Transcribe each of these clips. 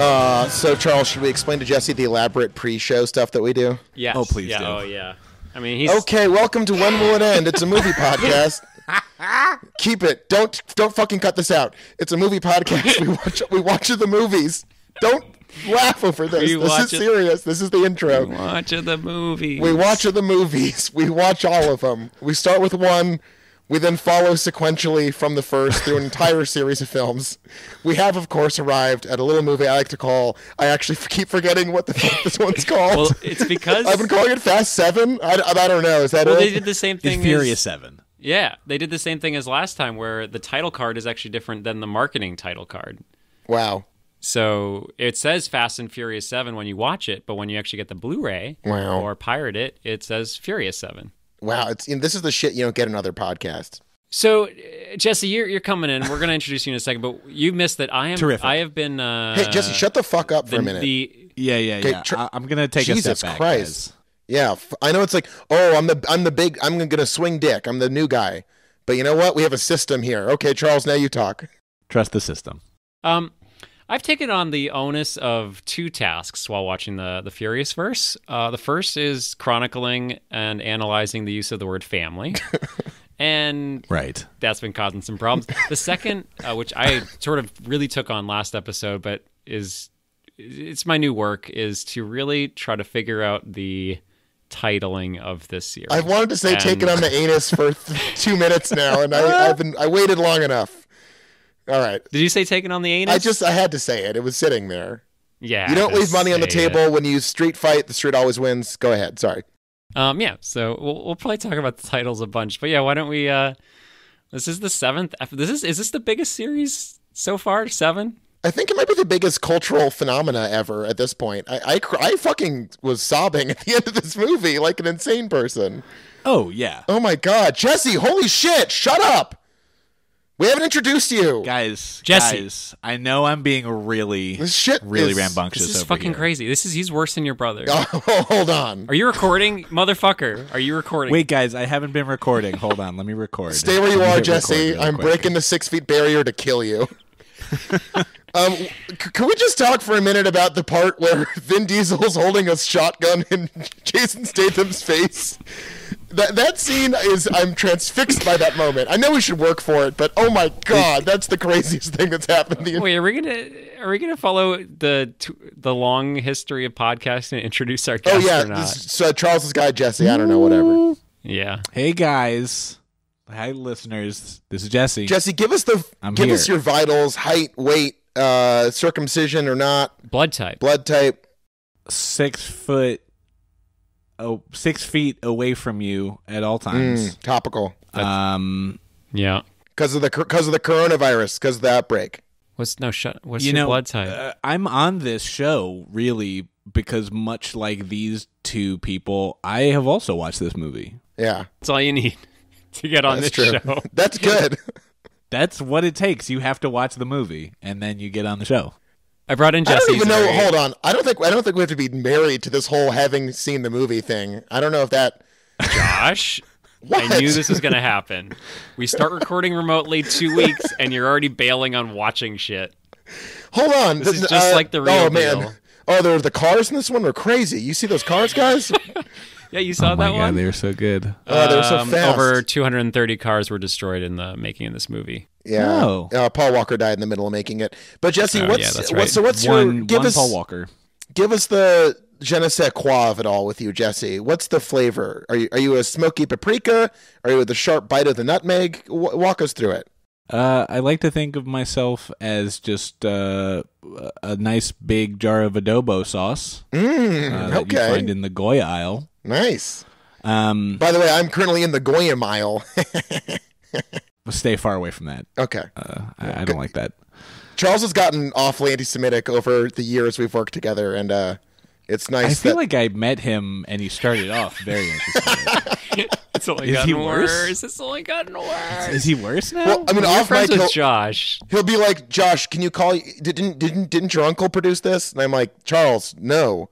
So, Charles, should we explain to Jesse the elaborate pre-show stuff that we do? Yes. Oh, please do. Oh, yeah. I mean, he's... Okay, welcome to When Will It End? It's a movie podcast. Keep it. Don't fucking cut this out. It's a movie podcast. We watch the movies. Don't laugh over this. This is serious. This is the intro. We watch the movies. We watch the movies. We watch all of them. We start with one. We then follow sequentially from the first through an entire series of films. We have, of course, arrived at a little movie I like to call... I actually keep forgetting what the fuck this one's called. Well, it's because... I've been calling it Fast 7. I don't know. Is that it? Well, they did the same thing Furious 7. Yeah, they did the same thing as last time, where the title card is actually different than the marketing title card. Wow. So it says Fast and Furious 7 when you watch it, but when you actually get the Blu-ray or pirate it, it says Furious 7. Wow, this is the shit you don't get in other podcasts. So, Jesse, you're coming in. We're going to introduce you in a second, but you missed that I am. Terrific. I have been. Hey, Jesse, shut the fuck up for a minute. Yeah. I'm gonna take a step back. Jesus Christ. Yeah, I know it's like, oh, I'm gonna swing dick. I'm the new guy. But you know what? We have a system here. Okay, Charles, now you talk. Trust the system. I've taken on the onus of two tasks while watching the Furiousverse. The first is chronicling and analyzing the use of the word family. And that's been causing some problems. The second, which I sort of really took on last episode, but it's my new work, is to really try to figure out the titling of this series. I've wanted to say take it on the anus for 2 minutes now, and I waited long enough. All right. Did you say taking on the anus? I had to say it. It was sitting there. Yeah. You don't leave money on the table when you street fight. The street always wins. Go ahead. Sorry. Yeah. So we'll probably talk about the titles a bunch, but yeah, why don't we? This is the 7th. Is this the biggest series so far? 7. I think it might be the biggest cultural phenomena ever at this point. I fucking was sobbing at the end of this movie like an insane person. Oh yeah. Oh my God, Jesse! Holy shit! Shut up. We haven't introduced you. Jesse. Guys, I know I'm being really rambunctious. This is fucking crazy. He's worse than your brother. Oh, hold on. Are you recording, motherfucker? Are you recording? Wait, guys, I haven't been recording. Hold on, let me record. Stay where you are, Jesse. I'm breaking the 6 feet barrier to kill you. Can we just talk for a minute about the part where Vin Diesel's holding a shotgun in Jason Statham's face? That scene I'm transfixed by that moment. I know we should work for it, but oh my God, that's the craziest thing that's happened. Wait, are we gonna follow the long history of podcasting and introduce our guest? Oh yeah, or not? So Charles's guy Jesse. I don't know, whatever. Yeah. Hey guys, hi listeners. This is Jesse. Jesse, give us your vitals, height, weight, circumcision or not, blood type. 6 feet away from you at all times. Topical. Yeah. Because of the coronavirus, because of the outbreak. What's your blood type? I'm on this show really because much like these two people, I have also watched this movie. Yeah. That's all you need to get on this show. That's good. That's what it takes. You have to watch the movie and then you get on the show. I brought in Jesse. I don't even know. Hold on. I don't think we have to be married to this whole having seen the movie thing. I don't know if that. Josh, I knew this was going to happen. We start recording remotely 2 weeks, and you're already bailing on watching shit. Hold on. This is just like the real deal. Oh, the cars in this one were crazy. You see those cars, guys? Yeah, you saw that one? Oh my God, they were so good. Oh, they were so fast. Over 230 cars were destroyed in the making of this movie. Yeah. Oh. Paul Walker died in the middle of making it. But Jesse, that's right. what's your Paul Walker? Give us the je ne sais quoi of it all with you, Jesse. What's the flavor? Are you a smoky paprika? Are you the sharp bite of the nutmeg? Walk us through it. I like to think of myself as just a nice big jar of adobo sauce that you find in the Goya aisle. Nice. By the way, I'm currently in the Goya aisle. Stay far away from that. Okay. I don't like that. Charles has gotten awfully anti-Semitic over the years we've worked together, and it's nice. I feel like I met him and he started off very anti-Semitic. It's only gotten worse. It's only gotten worse. Is he worse now? Well, I mean, off mic with Josh. He'll be like, Josh, can you call? Didn't your uncle produce this? And I'm like, Charles, no.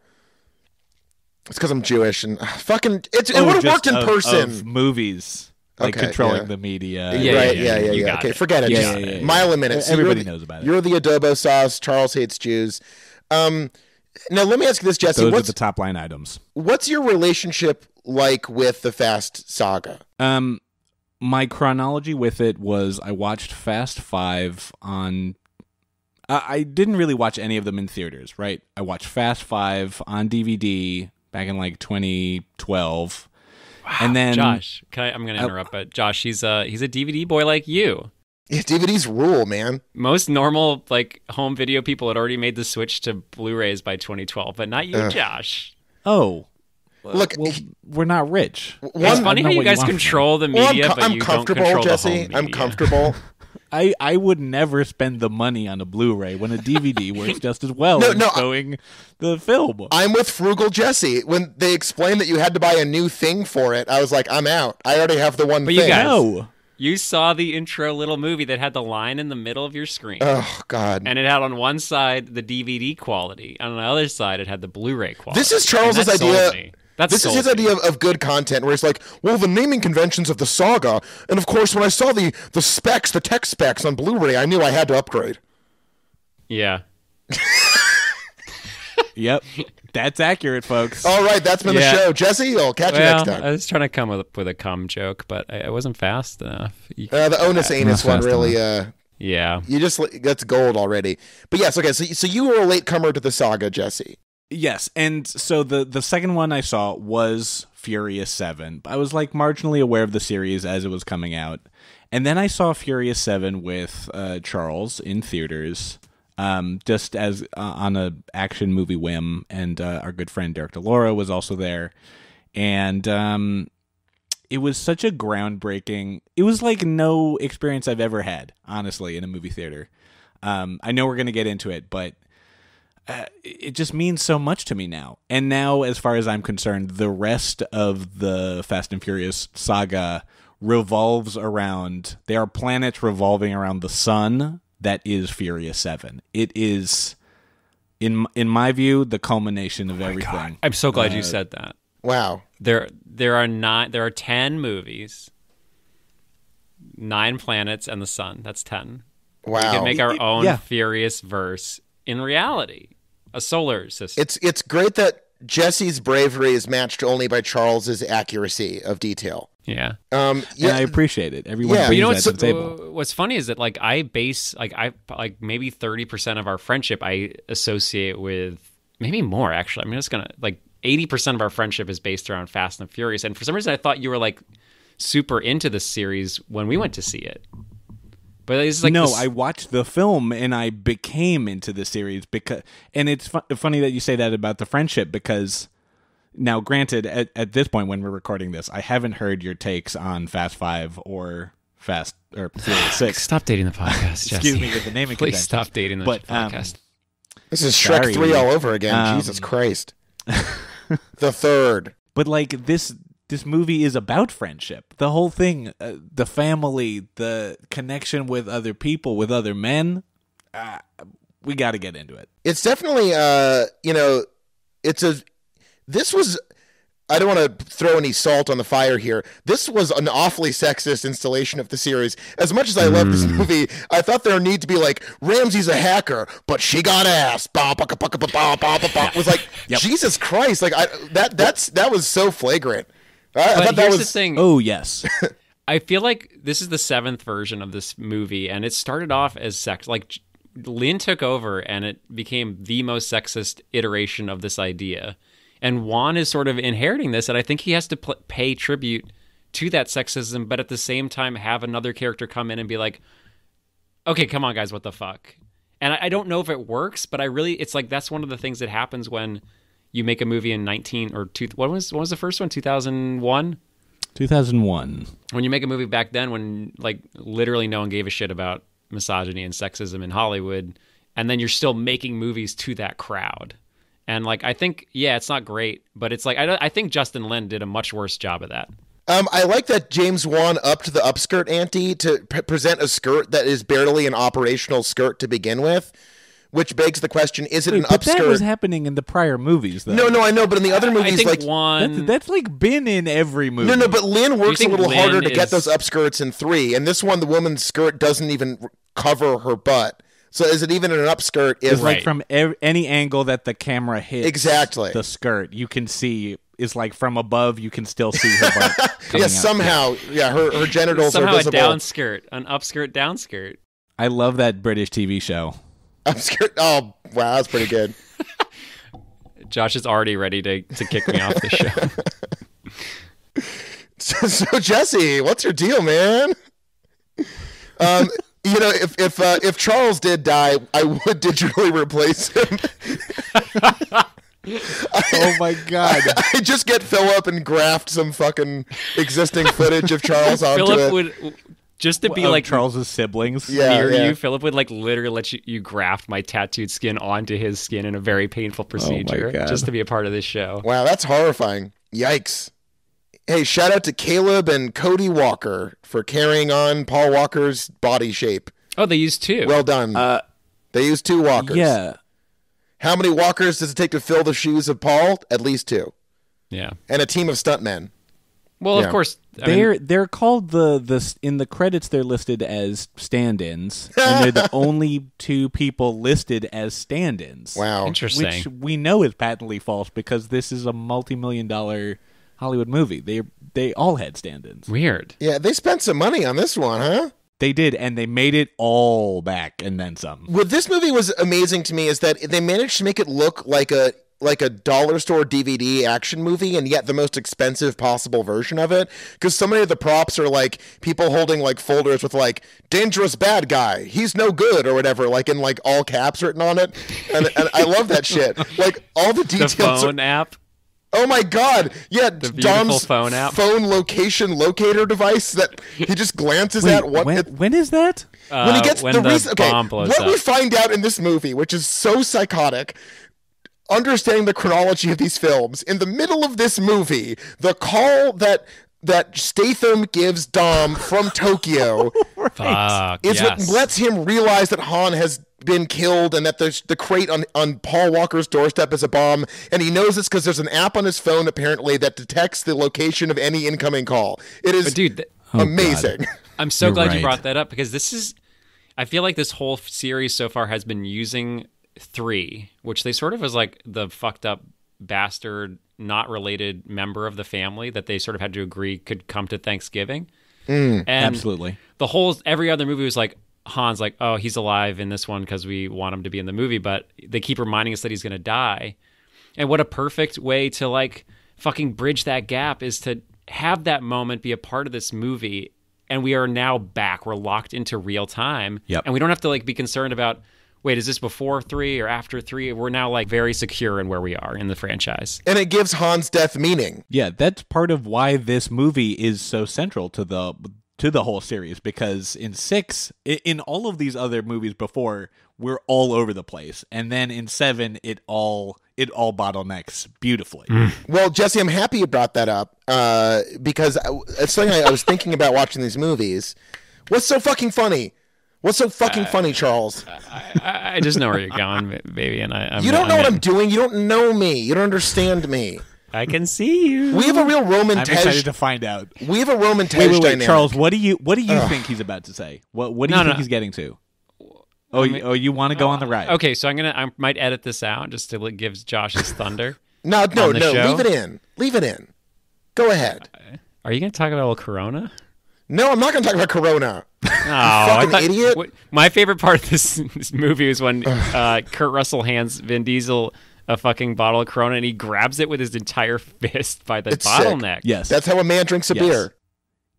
It's because I'm Jewish and fucking. It would have worked in person. Of movies. Like controlling the media. Yeah. Okay, forget it. Yeah. Mile a minute. So everybody knows about it. You're the adobo sauce. Charles hates Jews. Now, let me ask you this, Jesse. Those are the top line items. What's your relationship like with the Fast saga? My chronology with it was I watched Fast 5 on... I didn't really watch any of them in theaters, right? I watched Fast 5 on DVD back in like 2012. Wow, and then Josh, I'm going to interrupt, but Josh, he's a DVD boy like you. Yeah, DVDs rule, man. Most normal like home video people had already made the switch to Blu-rays by 2012, but not you, Josh. Oh. Look, well, we're not rich. It's funny how you guys control the media, but you don't control Jesse. the home media. I'm comfortable. I would never spend the money on a Blu-ray when a DVD works just as well showing the film. I'm with Frugal Jesse. When they explained that you had to buy a new thing for it, I was like, I'm out. I already have the one thing. You guys, you saw the intro little movie that had the line in the middle of your screen. Oh, God. And it had on one side the DVD quality. And on the other side, it had the Blu-ray quality. This is Charles's idea. This is his idea of good content, where it's like, well, the naming conventions of the saga, and of course, when I saw the specs, the tech specs on Blu-ray, I knew I had to upgrade. Yeah. Yep. That's accurate, folks. All right, that's been the show. Jesse, I'll catch you next time. I was trying to come up with a cum joke, but I wasn't fast enough. The onus anus one really... yeah. You just... That's gold already. But yes, okay, so you were a latecomer to the saga, Jesse. Yes, and so the second one I saw was Furious 7. I was like marginally aware of the series as it was coming out. And then I saw Furious 7 with Charles in theaters, just as on a action movie whim, and our good friend Derek DeLauro was also there. And it was such a groundbreaking... It was like no experience I've ever had, honestly, in a movie theater. I know we're going to get into it, but... it just means so much to me now. And now, as far as I'm concerned, the rest of the Fast and Furious saga revolves around... There are planets revolving around the sun that is Furious 7. It is, in my view, the culmination of everything. God. I'm so glad you said that. Wow. There are 10 movies, 9 planets, and the sun. That's 10. Wow. We can make our own Furiousverse in reality. A solar system. It's great that Jesse's bravery is matched only by Charles's accuracy of detail. Yeah. And I appreciate it. Everyone brings that to the table. What's funny is that I base maybe 30% of our friendship I associate with, maybe more actually. I'm just gonna 80% of our friendship is based around Fast and Furious, and for some reason I thought you were super into this series when we went to see it. But it's I watched the film and I became into the series and it's funny that you say that about the friendship, because now, granted, at this point when we're recording this, I haven't heard your takes on Fast 5 or Furious 6. Stop dating the podcast, Jesse. Excuse me with the naming convention. Please stop dating the podcast. This is Shrek 3 all over again. Jesus Christ. The third. But this movie is about friendship. The whole thing, the family, the connection with other people, with other men. We got to get into it. It's definitely, this was, I don't want to throw any salt on the fire here. This was an awfully sexist installation of the series. As much as I love this movie, I thought there need to be Ramsey's a hacker, but she got ass. It was Jesus Christ. That was so flagrant. I thought that was the thing. Oh, yes. I feel like this is the 7th version of this movie, and it started off as sex. Lynn took over, and it became the most sexist iteration of this idea. And Juan is sort of inheriting this, and I think he has to pay tribute to that sexism, but at the same time have another character come in and be like, okay, come on, guys, what the fuck? And I don't know if it works, but it's that's one of the things that happens when you make a movie in what was the first one? 2001? 2001. When you make a movie back then when literally no one gave a shit about misogyny and sexism in Hollywood, and then you're still making movies to that crowd. And I think, it's not great, but it's I think Justin Lin did a much worse job of that. I like that James Wan upped the upskirt ante to present a skirt that is barely an operational skirt to begin with. Which begs the question: is it an upskirt? That was happening in the prior movies, though. No, I know, but in the other movies, I think that's been in every movie. No, but Lynn works a little harder to get those upskirts in 3, and this one, the woman's skirt doesn't even cover her butt. So is it even an upskirt? It's like from any angle that the camera hits exactly the skirt, you can see is like from above. You can still see her butt. Yeah, somehow. Yeah, her genitals somehow are visible. a downskirt, an upskirt, downskirt. I love that British TV show. Upskirt. Oh wow, that's pretty good. Josh is already ready to kick me off the show. So Jesse, what's your deal, man? You know, if Charles did die, I would digitally replace him. Oh my God! I just get Philip and graft some fucking existing footage of Charles onto Philip it. would just to be like Charles's siblings. Near you. Philip would like literally let you graft my tattooed skin onto his skin in a very painful procedure, just to be a part of this show. Wow, that's horrifying. Yikes. Hey, shout out to Caleb and Cody Walker for carrying on Paul Walker's body shape. Oh, they used 2. Well done. They used 2 walkers. Yeah. How many walkers does it take to fill the shoes of Paul? At least 2. Yeah. And a team of stuntmen. Well, of course. They're called the in the credits. They're listed as stand-ins, and they're the only 2 people listed as stand-ins. Wow, interesting. Which we know is patently false because this is a multi-million-dollar Hollywood movie. They all had stand-ins. Weird. Yeah, they spent some money on this one, huh? They did, and they made it all back and then some. What this movie was amazing to me is that they managed to make it look like a dollar store DVD action movie, and yet the most expensive possible version of it. Because so many of the props are like people holding like folders with like "dangerous bad guy, he's no good" or whatever, like in like all caps written on it. And I love that shit. Like all the details. The phone app. Oh my God! Yeah, the Dom's phone app, phone location locator device that he just glances at. When is that? When he gets when the the reason. Okay, bomb blows what up. we find out in this movie, which is so psychotic. Understanding the chronology of these films, in the middle of this movie, the call that Statham gives Dom from Tokyo is what lets him realize that Han has been killed and that the crate on Paul Walker's doorstep is a bomb, and he knows this because there's an app on his phone apparently that detects the location of any incoming call. It is amazing. I'm so glad you brought that up because this is, I feel like this whole series so far has been using 3, which they sort of was like the fucked up bastard, not related member of the family that they sort of had to agree could come to Thanksgiving. And absolutely. Every other movie was like, Han's like, oh, he's alive in this one because we want him to be in the movie, but they keep reminding us that he's going to die. And what a perfect way to like fucking bridge that gap is to have that moment be a part of this movie. And we are now back. We're locked into real time. Yep. And we don't have to like be concerned about, wait, is this before 3 or after 3? We're now like very secure in where we are in the franchise. And it gives Han's death meaning. Yeah, that's part of why this movie is so central to the whole series, because in 6, in all of these other movies before, we're all over the place, and then in 7, it all bottlenecks beautifully. Well, Jesse, I'm happy you brought that up because it's something I was thinking about watching these movies. What's so fucking funny? What's so fucking funny, Charles? I just know where you're going, baby, and you don't know what I'm doing. You don't know me. You don't understand me. I can see you. We have a real Roman. I'm excited to find out. We have a Roman wait, dynamic. Charles, what do you think he's about to say? What do you think he's getting to? You want to go on the ride? Okay, so I might edit this out just to give Josh his thunder. No, leave it in. Leave it in. Go ahead. Are you going to talk about El Corona? No, I'm not going to talk about Corona. Oh, idiot. My favorite part of this movie is when Kurt Russell hands Vin Diesel a fucking bottle of Corona and he grabs it with his entire fist by the bottleneck. Sick. Yes. That's how a man drinks a beer.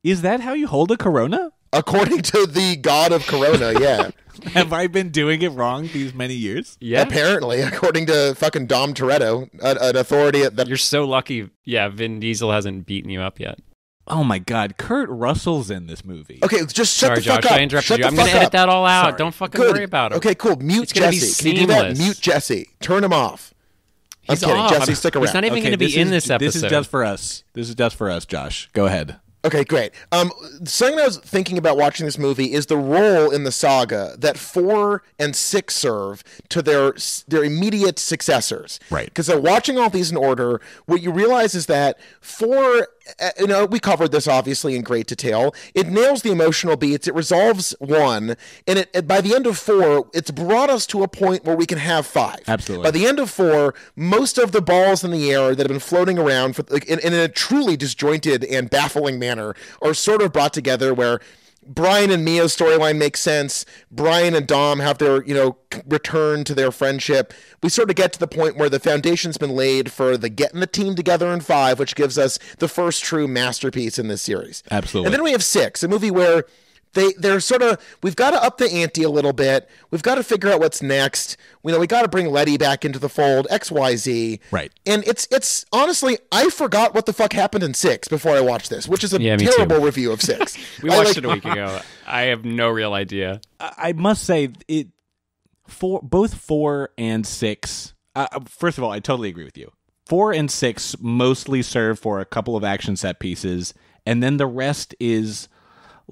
Is that how you hold a Corona? According to the god of Corona, yeah. Have I been doing it wrong these many years? Yeah. Apparently, according to fucking Dom Toretto, an authority that... You're so lucky, Vin Diesel hasn't beaten you up yet. Oh my God, Kurt Russell's in this movie. Okay, just shut the fuck Josh, up. I interrupted shut you. I'm going to edit that all out. Sorry. Don't fucking worry about it. Okay, cool. Mute Jesse. Can you do that? Mute Jesse. Turn him off. He's I'm kidding. off. Jesse, stick around. He's not even going to be in this episode. This is just for us. This is just for us, Josh. Go ahead. Okay, great. Something I was thinking about watching this movie is the role in the saga that 4 and 6 serve to their immediate successors. Right. Because watching all these in order, what you realize is that 4 we covered this obviously in great detail. It nails the emotional beats. It resolves 1, and by the end of 4, it's brought us to a point where we can have 5. Absolutely. By the end of 4, most of the balls in the air that have been floating around in a truly disjointed and baffling manner are sort of brought together, where Brian and Mia's storyline makes sense. Brian and Dom have their, return to their friendship. We sort of get to the point where the foundation's been laid for the getting the team together in 5, which gives us the first true masterpiece in this series. Absolutely. And then we have 6, a movie where they're sort of, we've got to up the ante a little bit. We've got to figure out what's next. We got to bring Letty back into the fold, XYZ. Right. And it's honestly, I forgot what the fuck happened in 6 before I watched this, which is a me terrible too. Review of 6. We watched it a week ago. I have no real idea. I must say, both 4 and 6, first of all, I totally agree with you. 4 and 6 mostly serve for a couple of action set pieces, and then the rest is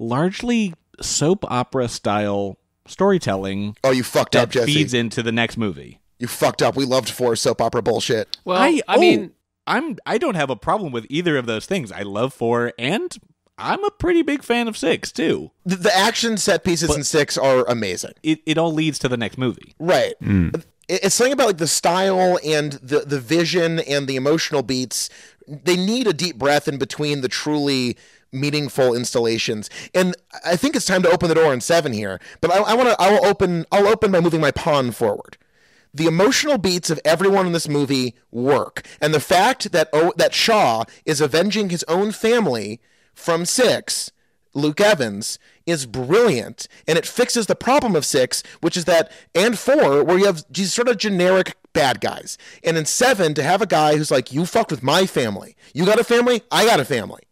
largely soap opera style storytelling. Oh, you fucked up, Jesse. Feeds into the next movie. You fucked up. We loved 4 soap opera bullshit. Well, I mean, I don't have a problem with either of those things. I love 4, and I'm a pretty big fan of 6 too. The action set pieces in 6 are amazing. It all leads to the next movie. Right. It's something about the style and the vision and the emotional beats. They need a deep breath in between the truly meaningful installations, and I think it's time to open the door in 7 here. But I'll open by moving my pawn forward. The emotional beats of everyone in this movie work, and the fact that Shaw is avenging his own family from 6, Luke Evans, is brilliant, and it fixes the problem of 6, which is that, and 4, where you have these sort of generic bad guys, and in 7 to have a guy who's like, you fucked with my family, you got a family, I got a family.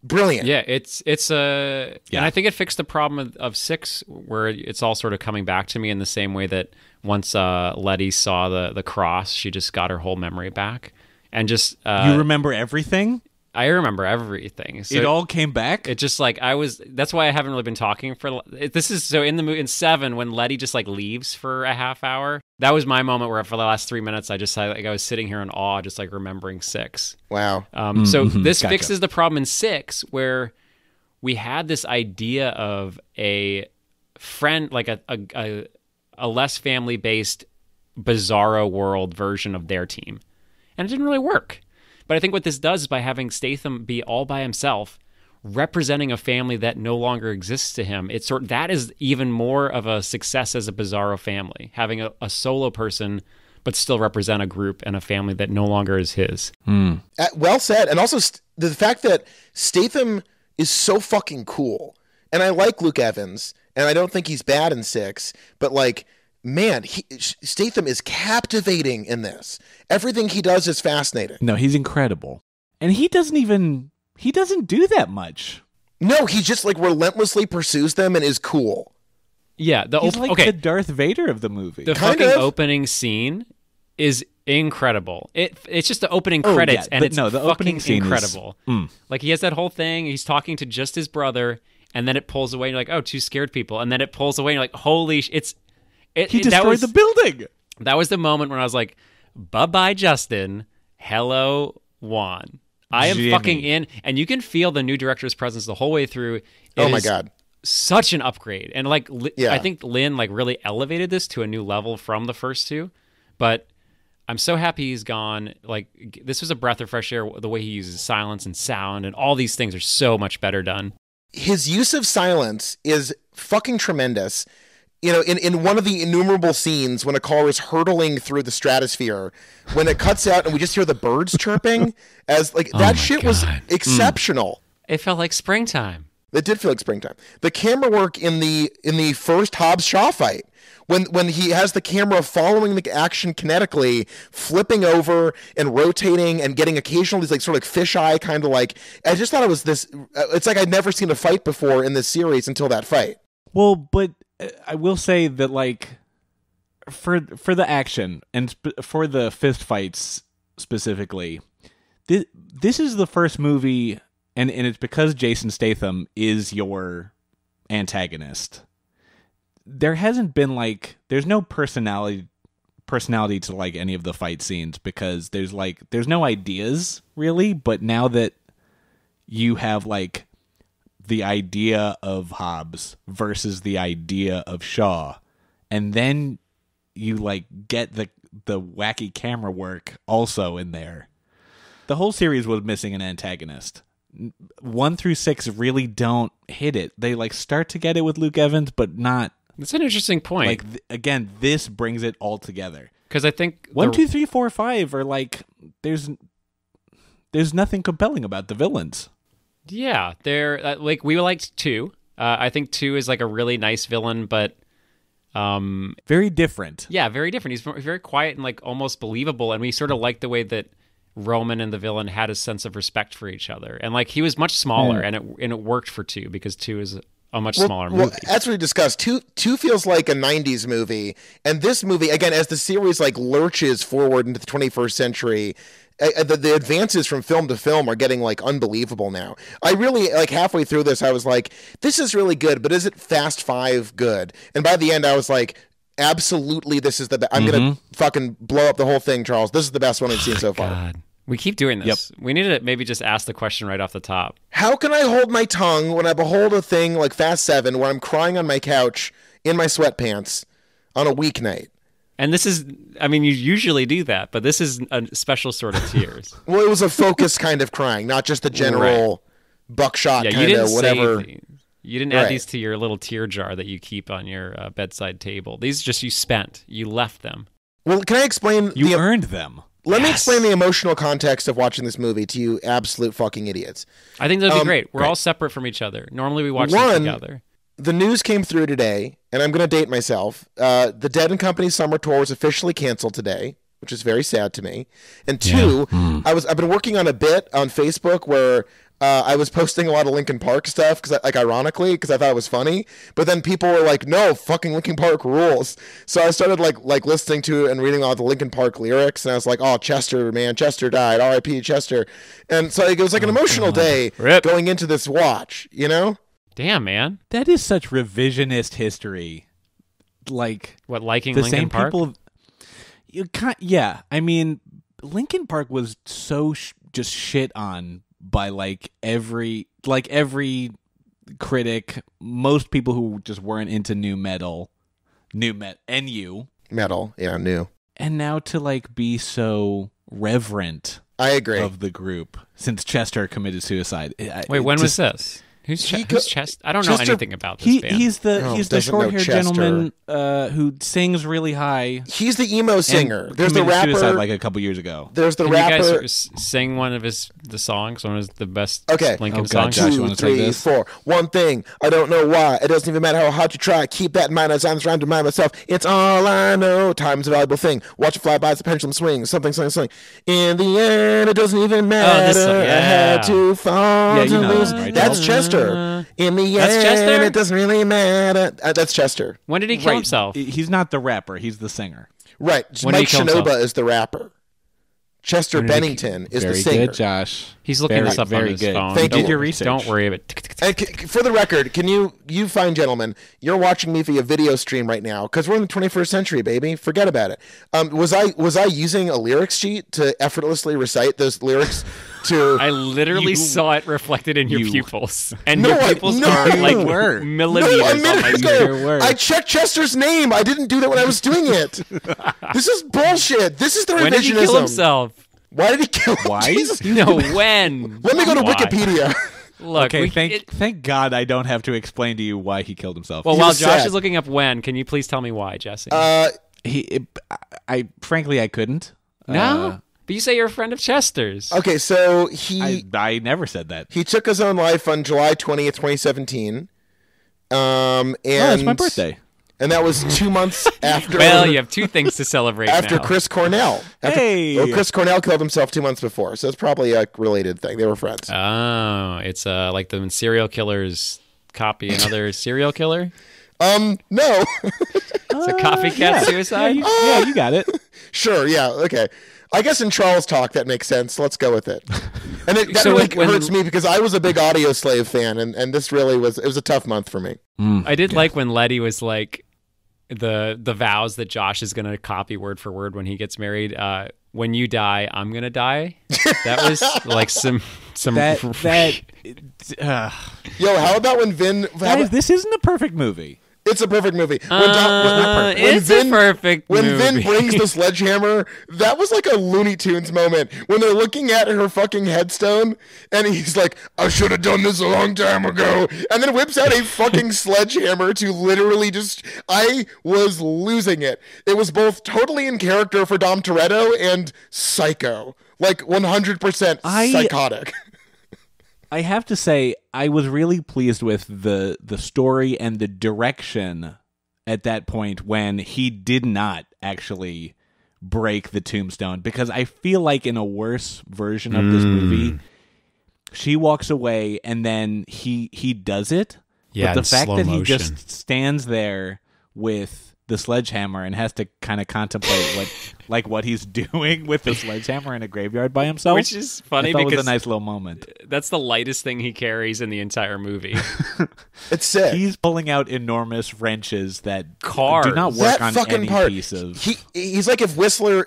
Brilliant. Yeah, it's and I think it fixed the problem of 6, where it's all sort of coming back to me in the same way that once Letty saw the cross, she just got her whole memory back, and just you remember everything. I remember everything. So it all came back. It just that's why I haven't really been talking for this is so in the movie in 7 when Letty just leaves for a half hour. That was my moment where for the last 3 minutes I just I was sitting here in awe, just remembering 6. Wow. So this fixes the problem in 6 where we had this idea of a friend, a less family based bizarro world version of their team, and it didn't really work. But I think what this does is by having Statham be all by himself, representing a family that no longer exists to him, that is even more of a success as a bizarro family, having a solo person but still represent a group and a family that no longer is his. Well said. And also the fact that Statham is so fucking cool. And I like Luke Evans, and I don't think he's bad in 6, but man, Statham is captivating in this. Everything he does is fascinating. No, he's incredible. And he doesn't do that much. No, he just relentlessly pursues them and is cool. Yeah, he's the Darth Vader of the movie. The fucking opening scene is incredible. It's just the opening credits, and it's the opening scene incredible. He has that whole thing, he's talking to just his brother, and then it pulls away, and you're like, oh, 2 scared people, and then it pulls away, and you're like, holy he destroyed the building. That was the moment when I was like, bye-bye, Justin. Hello, Juan. I am fucking in. And you can feel the new director's presence the whole way through. Oh, my God. Such an upgrade. And I think Lin really elevated this to a new level from the first 2. But I'm so happy he's gone. This was a breath of fresh air. The way he uses silence and sound and all these things are so much better done. His use of silence is fucking tremendous. In one of the innumerable scenes when a car is hurtling through the stratosphere, when it cuts out and we just hear the birds chirping, that shit was exceptional. It felt like springtime. It did feel like springtime. The camera work in the first Hobbs Shaw fight, when he has the camera following the action kinetically, flipping over and rotating and getting occasional these sort of fisheye kind of I just thought it was this. It's I'd never seen a fight before in this series until that fight. Well, but I will say that for the action and for the fist fights specifically, this is the first movie, and it's because Jason Statham is your antagonist. There hasn't been there's no personality to any of the fight scenes because there's no ideas really, but now that you have like the idea of Hobbs versus the idea of Shaw, and then you like get the wacky camera work also in there. The whole series was missing an antagonist. 1 through 6 really don't hit it. They like start to get it with Luke Evans, but not. That's an interesting point. Like again, this brings it all together. Because I think 1, 2, 3, 4, 5 are like there's nothing compelling about the villains. Yeah, they're like we liked 2. I think 2 is like a really nice villain, but very different. Yeah, very different. He's very quiet and like almost believable, and we sort of like the way that Roman and the villain had a sense of respect for each other, and like he was much smaller, and it worked for 2 because 2 is a much smaller movie. Well, as we discussed, two feels like a 90s movie, and this movie, again, as the series like lurches forward into the 21st century, the advances from film to film are getting like unbelievable now. I really like halfway through this, I was like, this is really good, but is it Fast 5 good? And by the end, I was like, absolutely, this is the best. I'm gonna fucking blow up the whole thing, Charles. This is the best one we've seen so far. God. We keep doing this. Yep. We need to maybe just ask the question right off the top. How can I hold my tongue when I behold a thing like Fast 7 where I'm crying on my couch in my sweatpants on a weeknight? And this is, I mean, you usually do that, but this is a special sort of tears. Well, it was a focused kind of crying, not just the general buckshot kind of whatever. You didn't add these to your little tear jar that you keep on your bedside table. These just you left them. Well, can I explain? You earned them. Let me explain the emotional context of watching this movie to you absolute fucking idiots. I think that'd be great. We're all separate from each other. Normally we watch them together. The news came through today, and I'm going to date myself. The Dead & Company summer tour was officially canceled today, which is very sad to me. And 2, I've been working on a bit on Facebook where I was posting a lot of Linkin Park stuff, ironically, because I thought it was funny. But then people were like, "No, fucking Linkin Park rules." So I started like listening to and reading all the Linkin Park lyrics, and I was like, "Oh, Chester, man, Chester died. R.I.P. Chester." And so it was like an emotional day going into this watch, you know? Damn, man, that is such revisionist history. Like what, liking the Linkin same Park? People, yeah. I mean, Linkin Park was so just shit on by like every critic, most people who just weren't into new metal, NU metal, yeah, new. And now to like be so reverent, I agree, of the group since Chester committed suicide. Wait, when was this? Who's Chester? I don't know anything about this band. He's the short-haired gentleman who sings really high. He's the emo singer. There's the rapper suicide like a couple years ago. There's the rapper. You guys sing one of the songs. One of the best Linkin songs. Josh, 2, 3, 4. One thing I don't know why. It doesn't even matter how hard you try. Keep that in mind as I'm trying to remind myself. It's all I know. Time's a valuable thing. Watch it fly by as the pendulum swings. Something. In the end, it doesn't even matter. I had to fall to lose. Right, That's Chester. In the That's end, Chester? it doesn't really matter. That's Chester. When did he kill himself? He's not the rapper. He's the singer. Right. When Mike did he kill Shinoda himself? is the rapper. Chester Bennington is the singer. Very good, Josh. He's looking this up on his phone. Thank you. Did your research. Don't worry about it. And for the record, can you fine gentlemen, you're watching me via video stream right now because we're in the 21st century, baby. Forget about it. Was I using a lyrics sheet to effortlessly recite those lyrics to? I literally saw it reflected in your pupils, and No, your pupils are like millimeters a on my minute screen. ago, I checked Chester's name. I didn't do that when I was doing it. This is bullshit. This is the revisionism. When did he kill himself? Why did he kill him? Why? Jesus. No, when? Let me go to Why? Wikipedia. Look, Okay, thank God I don't have to explain to you why he killed himself. Well, He while was Josh sad. is looking up when, can you please tell me why, Jesse? I frankly I couldn't. No, but you say you're a friend of Chester's. Okay, so I never said that. he took his own life on July 20th, 2017. And it's my birthday. And that was 2 months after. Well, you have two things to celebrate after now. Chris Cornell. Chris Cornell killed himself 2 months before, so it's probably a related thing. They were friends. Oh, it's like the serial killers copy another serial killer. No. It's a copycat suicide. Yeah, you got it. Sure. Yeah. Okay. I guess in Charles talk that makes sense. Let's go with it. And that So really when- hurts me because I was a big Audio Slave fan, and this really was a tough month for me. I did like when Letty was like the vows that Josh is going to copy word for word when he gets married. when you die, I'm gonna die. That was like some Yo, how about when Vin? Guys, this isn't a perfect movie. It's a perfect movie. It's a perfect when movie. Vin brings the sledgehammer, that was like a Looney Tunes moment when they're looking at her fucking headstone, and he's like, "I should have done this a long time ago," and then whips out a fucking sledgehammer to literally just. I was losing it. It was both totally in character for Dom Toretto and psycho, like 100% psychotic. I have to say, I was really pleased with the story and the direction at that point when he did not actually break the tombstone, because I feel like in a worse version of this movie, she walks away and then he does it. Yeah, but the fact that he motion. just stands there with the sledgehammer and has to kind of contemplate what he's doing with the sledgehammer in a graveyard by himself, which is funny because because was a nice little moment. That's the lightest thing he carries in the entire movie. It's sick. He's pulling out enormous wrenches that Cars. do not work That on fucking any part. piece of. He's like if Whistler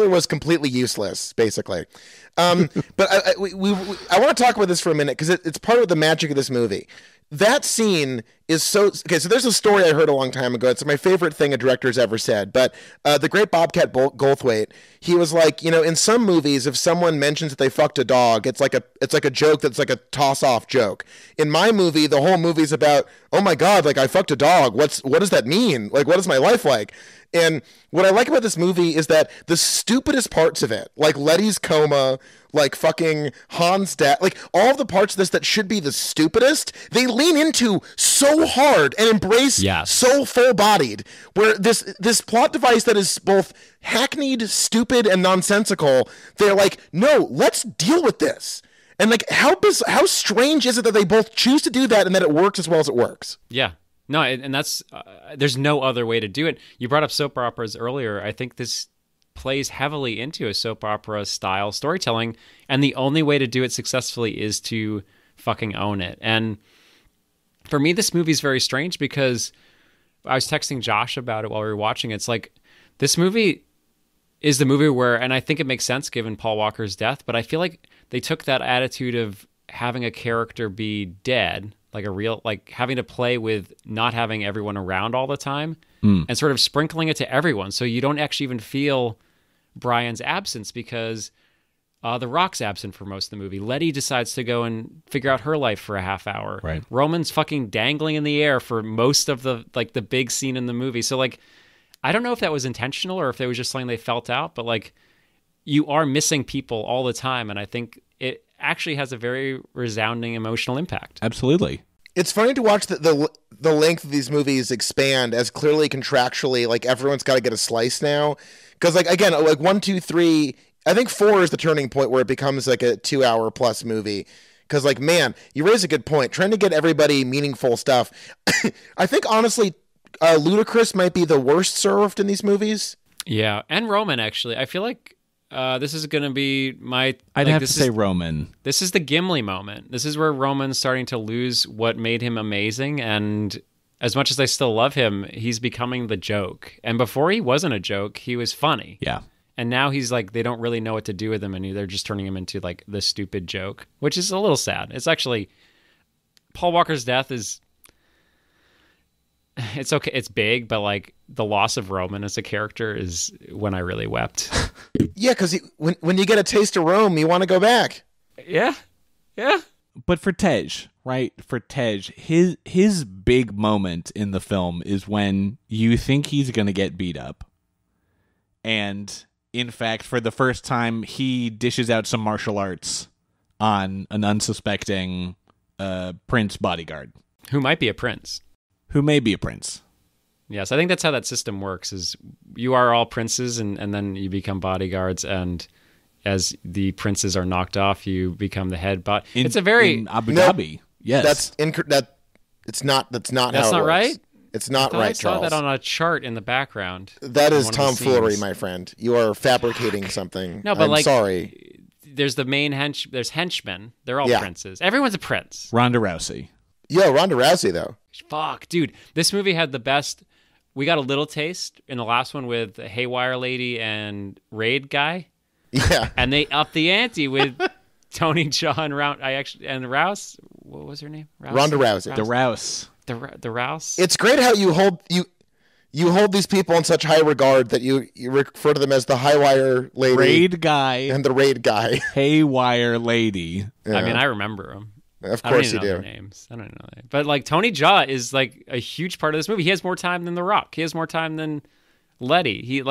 was completely useless, basically. But I want to talk about this for a minute because it's part of the magic of this movie. That scene is so okay. So there's a story I heard a long time ago. It's my favorite thing a director's ever said. But the great Bobcat Goldthwait, he was like, in some movies, if someone mentions that they fucked a dog, it's like a joke that's like a toss-off joke. In my movie, the whole movie's about, oh my god, like I fucked a dog. What does that mean? Like, what is my life like? And what I like about this movie is that the stupidest parts of it, like Letty's coma, like fucking Han's dad, like all of the parts of this that should be the stupidest, they lean into so hard and embrace so full-bodied, where this plot device that is both hackneyed, stupid, and nonsensical, they're like, no, let's deal with this. And like, how strange is it that they both choose to do that and that it works as well as it works? Yeah. No, and that's there's no other way to do it. You brought up soap operas earlier. I think this plays heavily into a soap opera style storytelling, and the only way to do it successfully is to fucking own it. And for me, this movie is very strange because I was texting Josh about it while we were watching it. It's like this movie is the movie where, and I think it makes sense given Paul Walker's death, but I feel like they took that attitude of having a character be dead, like having to play with not having everyone around all the time and sort of sprinkling it to everyone. So you don't actually even feel Brian's absence because The Rock's absent for most of the movie. Letty decides to go and figure out her life for a half hour. Right. Roman's fucking dangling in the air for most of the big scene in the movie. So I don't know if that was intentional or if it was just something they felt out, but you are missing people all the time. And I think it actually has a very resounding emotional impact. Absolutely. It's funny to watch the length of these movies expand as clearly contractually, like everyone's got to get a slice now. Because again, 1, 2, 3, I think 4 is the turning point where it becomes like a 2-hour plus movie. Because man, you raise a good point. Trying to get everybody meaningful stuff. I think honestly, Ludacris might be the worst served in these movies. Yeah, and Roman actually. I feel like this is going to be my... I'd have to say Roman. This is the Gimli moment. This is where Roman's starting to lose what made him amazing, and as much as I still love him, he's becoming the joke. And before he wasn't a joke, he was funny. Yeah. And now he's they don't really know what to do with him, and they're just turning him into the stupid joke, which is a little sad. It's actually... Paul Walker's death is... It's okay. It's big, but the loss of Roman as a character is when I really wept. Yeah, because when you get a taste of Rome, you want to go back. Yeah. But for Tej, right? For Tej, his big moment in the film is when you think he's going to get beat up. And in fact, for the first time, he dishes out some martial arts on an unsuspecting prince bodyguard. Who might be a prince. Who may be a prince. Yes, I think that's how that system works, is you are all princes and then you become bodyguards, and as the princes are knocked off, you become the head. But it's a very... In Abu Dhabi, yes. That's not how it works. Right? It's not I right, saw Charles. that on a chart in the background. That is one of the tomfoolery, scenes. my friend. You are fabricating something. No, but I'm sorry. There's the main there's henchmen. They're all Yeah. princes. Everyone's a prince. Ronda Rousey. Yo, Ronda Rousey, though. Fuck, dude. This movie had the best... We got a little taste in the last one with Haywire Lady and Raid Guy. Yeah. And they upped the ante with Tony Jaa and Rouse. What was her name? Ronda Rousey. The Rouse. The Rouse. It's great how you hold these people in such high regard that you refer to them as the high wire lady, Raid guy, and the raid guy. haywire lady. I mean, I remember them. Of I don't course even you know do. their names. I don't know their names. But like Tony Jaa is like a huge part of this movie. He has more time than The Rock. He has more time than Letty.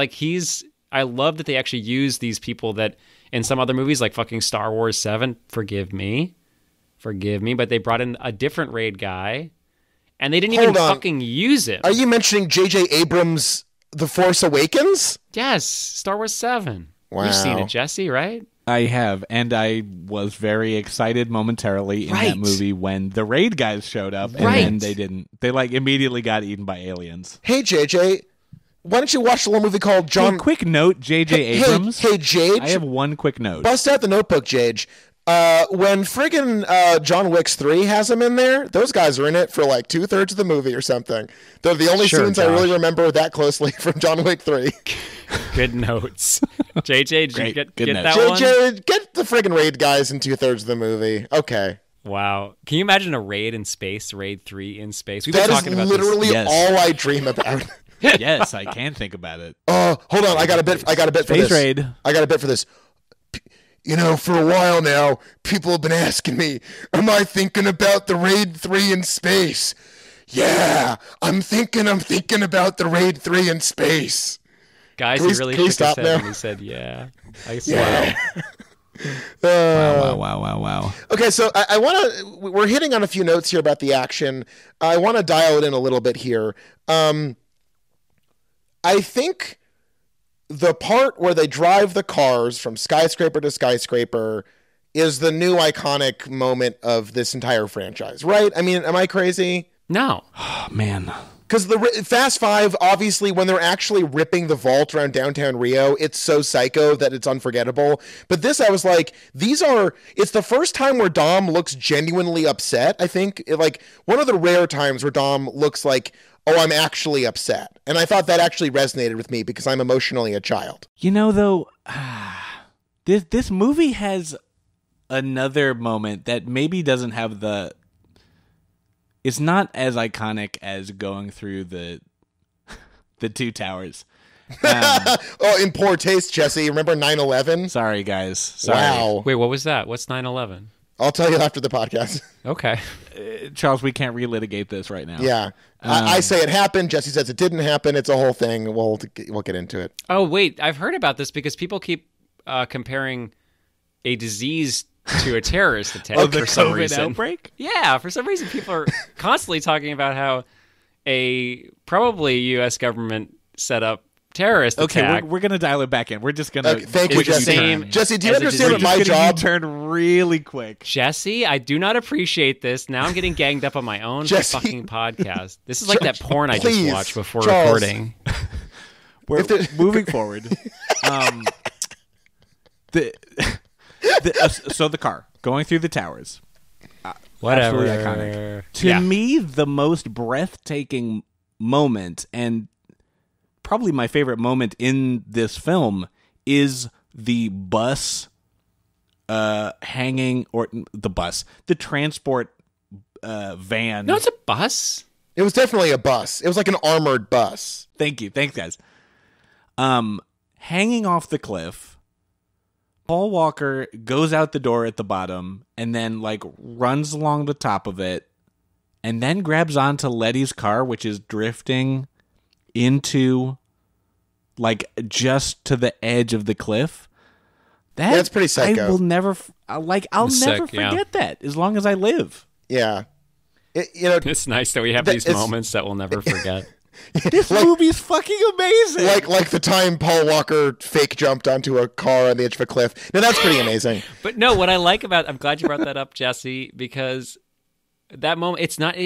I love that they actually use these people that in some other movies like fucking Star Wars 7, forgive me, but they brought in a different raid guy and they didn't even fucking use it. Are you mentioning J.J. Abrams' The Force Awakens? Yes, Star Wars 7. Wow. You've seen it, Jesse, right? I have, and I was very excited momentarily in that movie when the raid guys showed up, and then they didn't. They like immediately got eaten by aliens. Hey, JJ, why don't you watch a little movie called John... Hey, quick note, J.J. Abrams. Hey, Jage. I have one quick note. Bust out the notebook, Jage. When friggin' John Wick's 3 has him in there, those guys are in it for like 2/3 of the movie or something. They're the only scenes I really remember that closely from John Wick 3. Good notes. JJ, did you get that JJ, one? get the friggin' raid guys in 2/3 of the movie. Okay. Wow. Can you imagine a raid in space, Raid 3 in space? We've been talking about literally all I dream about. Yes, I can think about it. Hold on. I got a bit for this. Space raid. I got a bit for this. You know, for a while now, people have been asking me, am I thinking about the Raid 3 in space? Yeah, I'm thinking about the Raid 3 in space. Guys, he really shook his head when he said, yeah. I swear. Wow. Okay, so I want to... We're hitting on a few notes here about the action. I want to dial it in a little bit here. I think... the part where they drive the cars from skyscraper to skyscraper is the new iconic moment of this entire franchise, right? I mean, am I crazy? No. Oh, man. Because the Fast Five, obviously, when they're actually ripping the vault around downtown Rio, it's so psycho that it's unforgettable. But this, I was like, it's the first time where Dom looks genuinely upset, I think. Like, one of the rare times where Dom looks like, oh, I'm actually upset. And I thought that actually resonated with me because I'm emotionally a child. You know, though, this movie has another moment that maybe doesn't have the... It's not as iconic as going through the two towers. Oh, in poor taste, Jesse. Remember 9/11? Sorry, guys. Sorry. Wow. Wait, what was that? What's 9/11? I'll tell you after the podcast. Okay. Charles, we can't relitigate this right now. Yeah. I say it happened. Jesse says it didn't happen. It's a whole thing. We'll get into it. Oh, wait. I've heard about this because people keep comparing a disease to a terrorist attack Oh, the for some COVID reason. outbreak? Yeah. For some reason, people are constantly talking about how a probably U.S. government set up terrorist attack. Okay, we're going to dial it back in. We're just going to... Thank you, Jesse. Jesse, do you understand that my job... turn really quick. Jesse, I do not appreciate this. Now I'm getting ganged up on my own fucking podcast. This is like that porn I just watched before recording. We're moving forward. So the car going through the towers. Whatever. Absolutely iconic. To me, the most breathtaking moment and probably my favorite moment in this film is the bus hanging, or the transport van. No, it's a bus. It was definitely a bus. It was like an armored bus. Thank you. Thanks, guys. Hanging off the cliff. Paul Walker goes out the door at the bottom and then like runs along the top of it and then grabs onto Letty's car, which is drifting into like just to the edge of the cliff. That's pretty psycho. I will never never forget that as long as I live. Yeah. It's nice that we have these moments that we'll never forget. This movie's fucking amazing. Like the time Paul Walker fake jumped onto a car on the edge of a cliff. Now that's pretty amazing. But no, what I like about, I'm glad you brought that up, Jesse, because that moment, it's not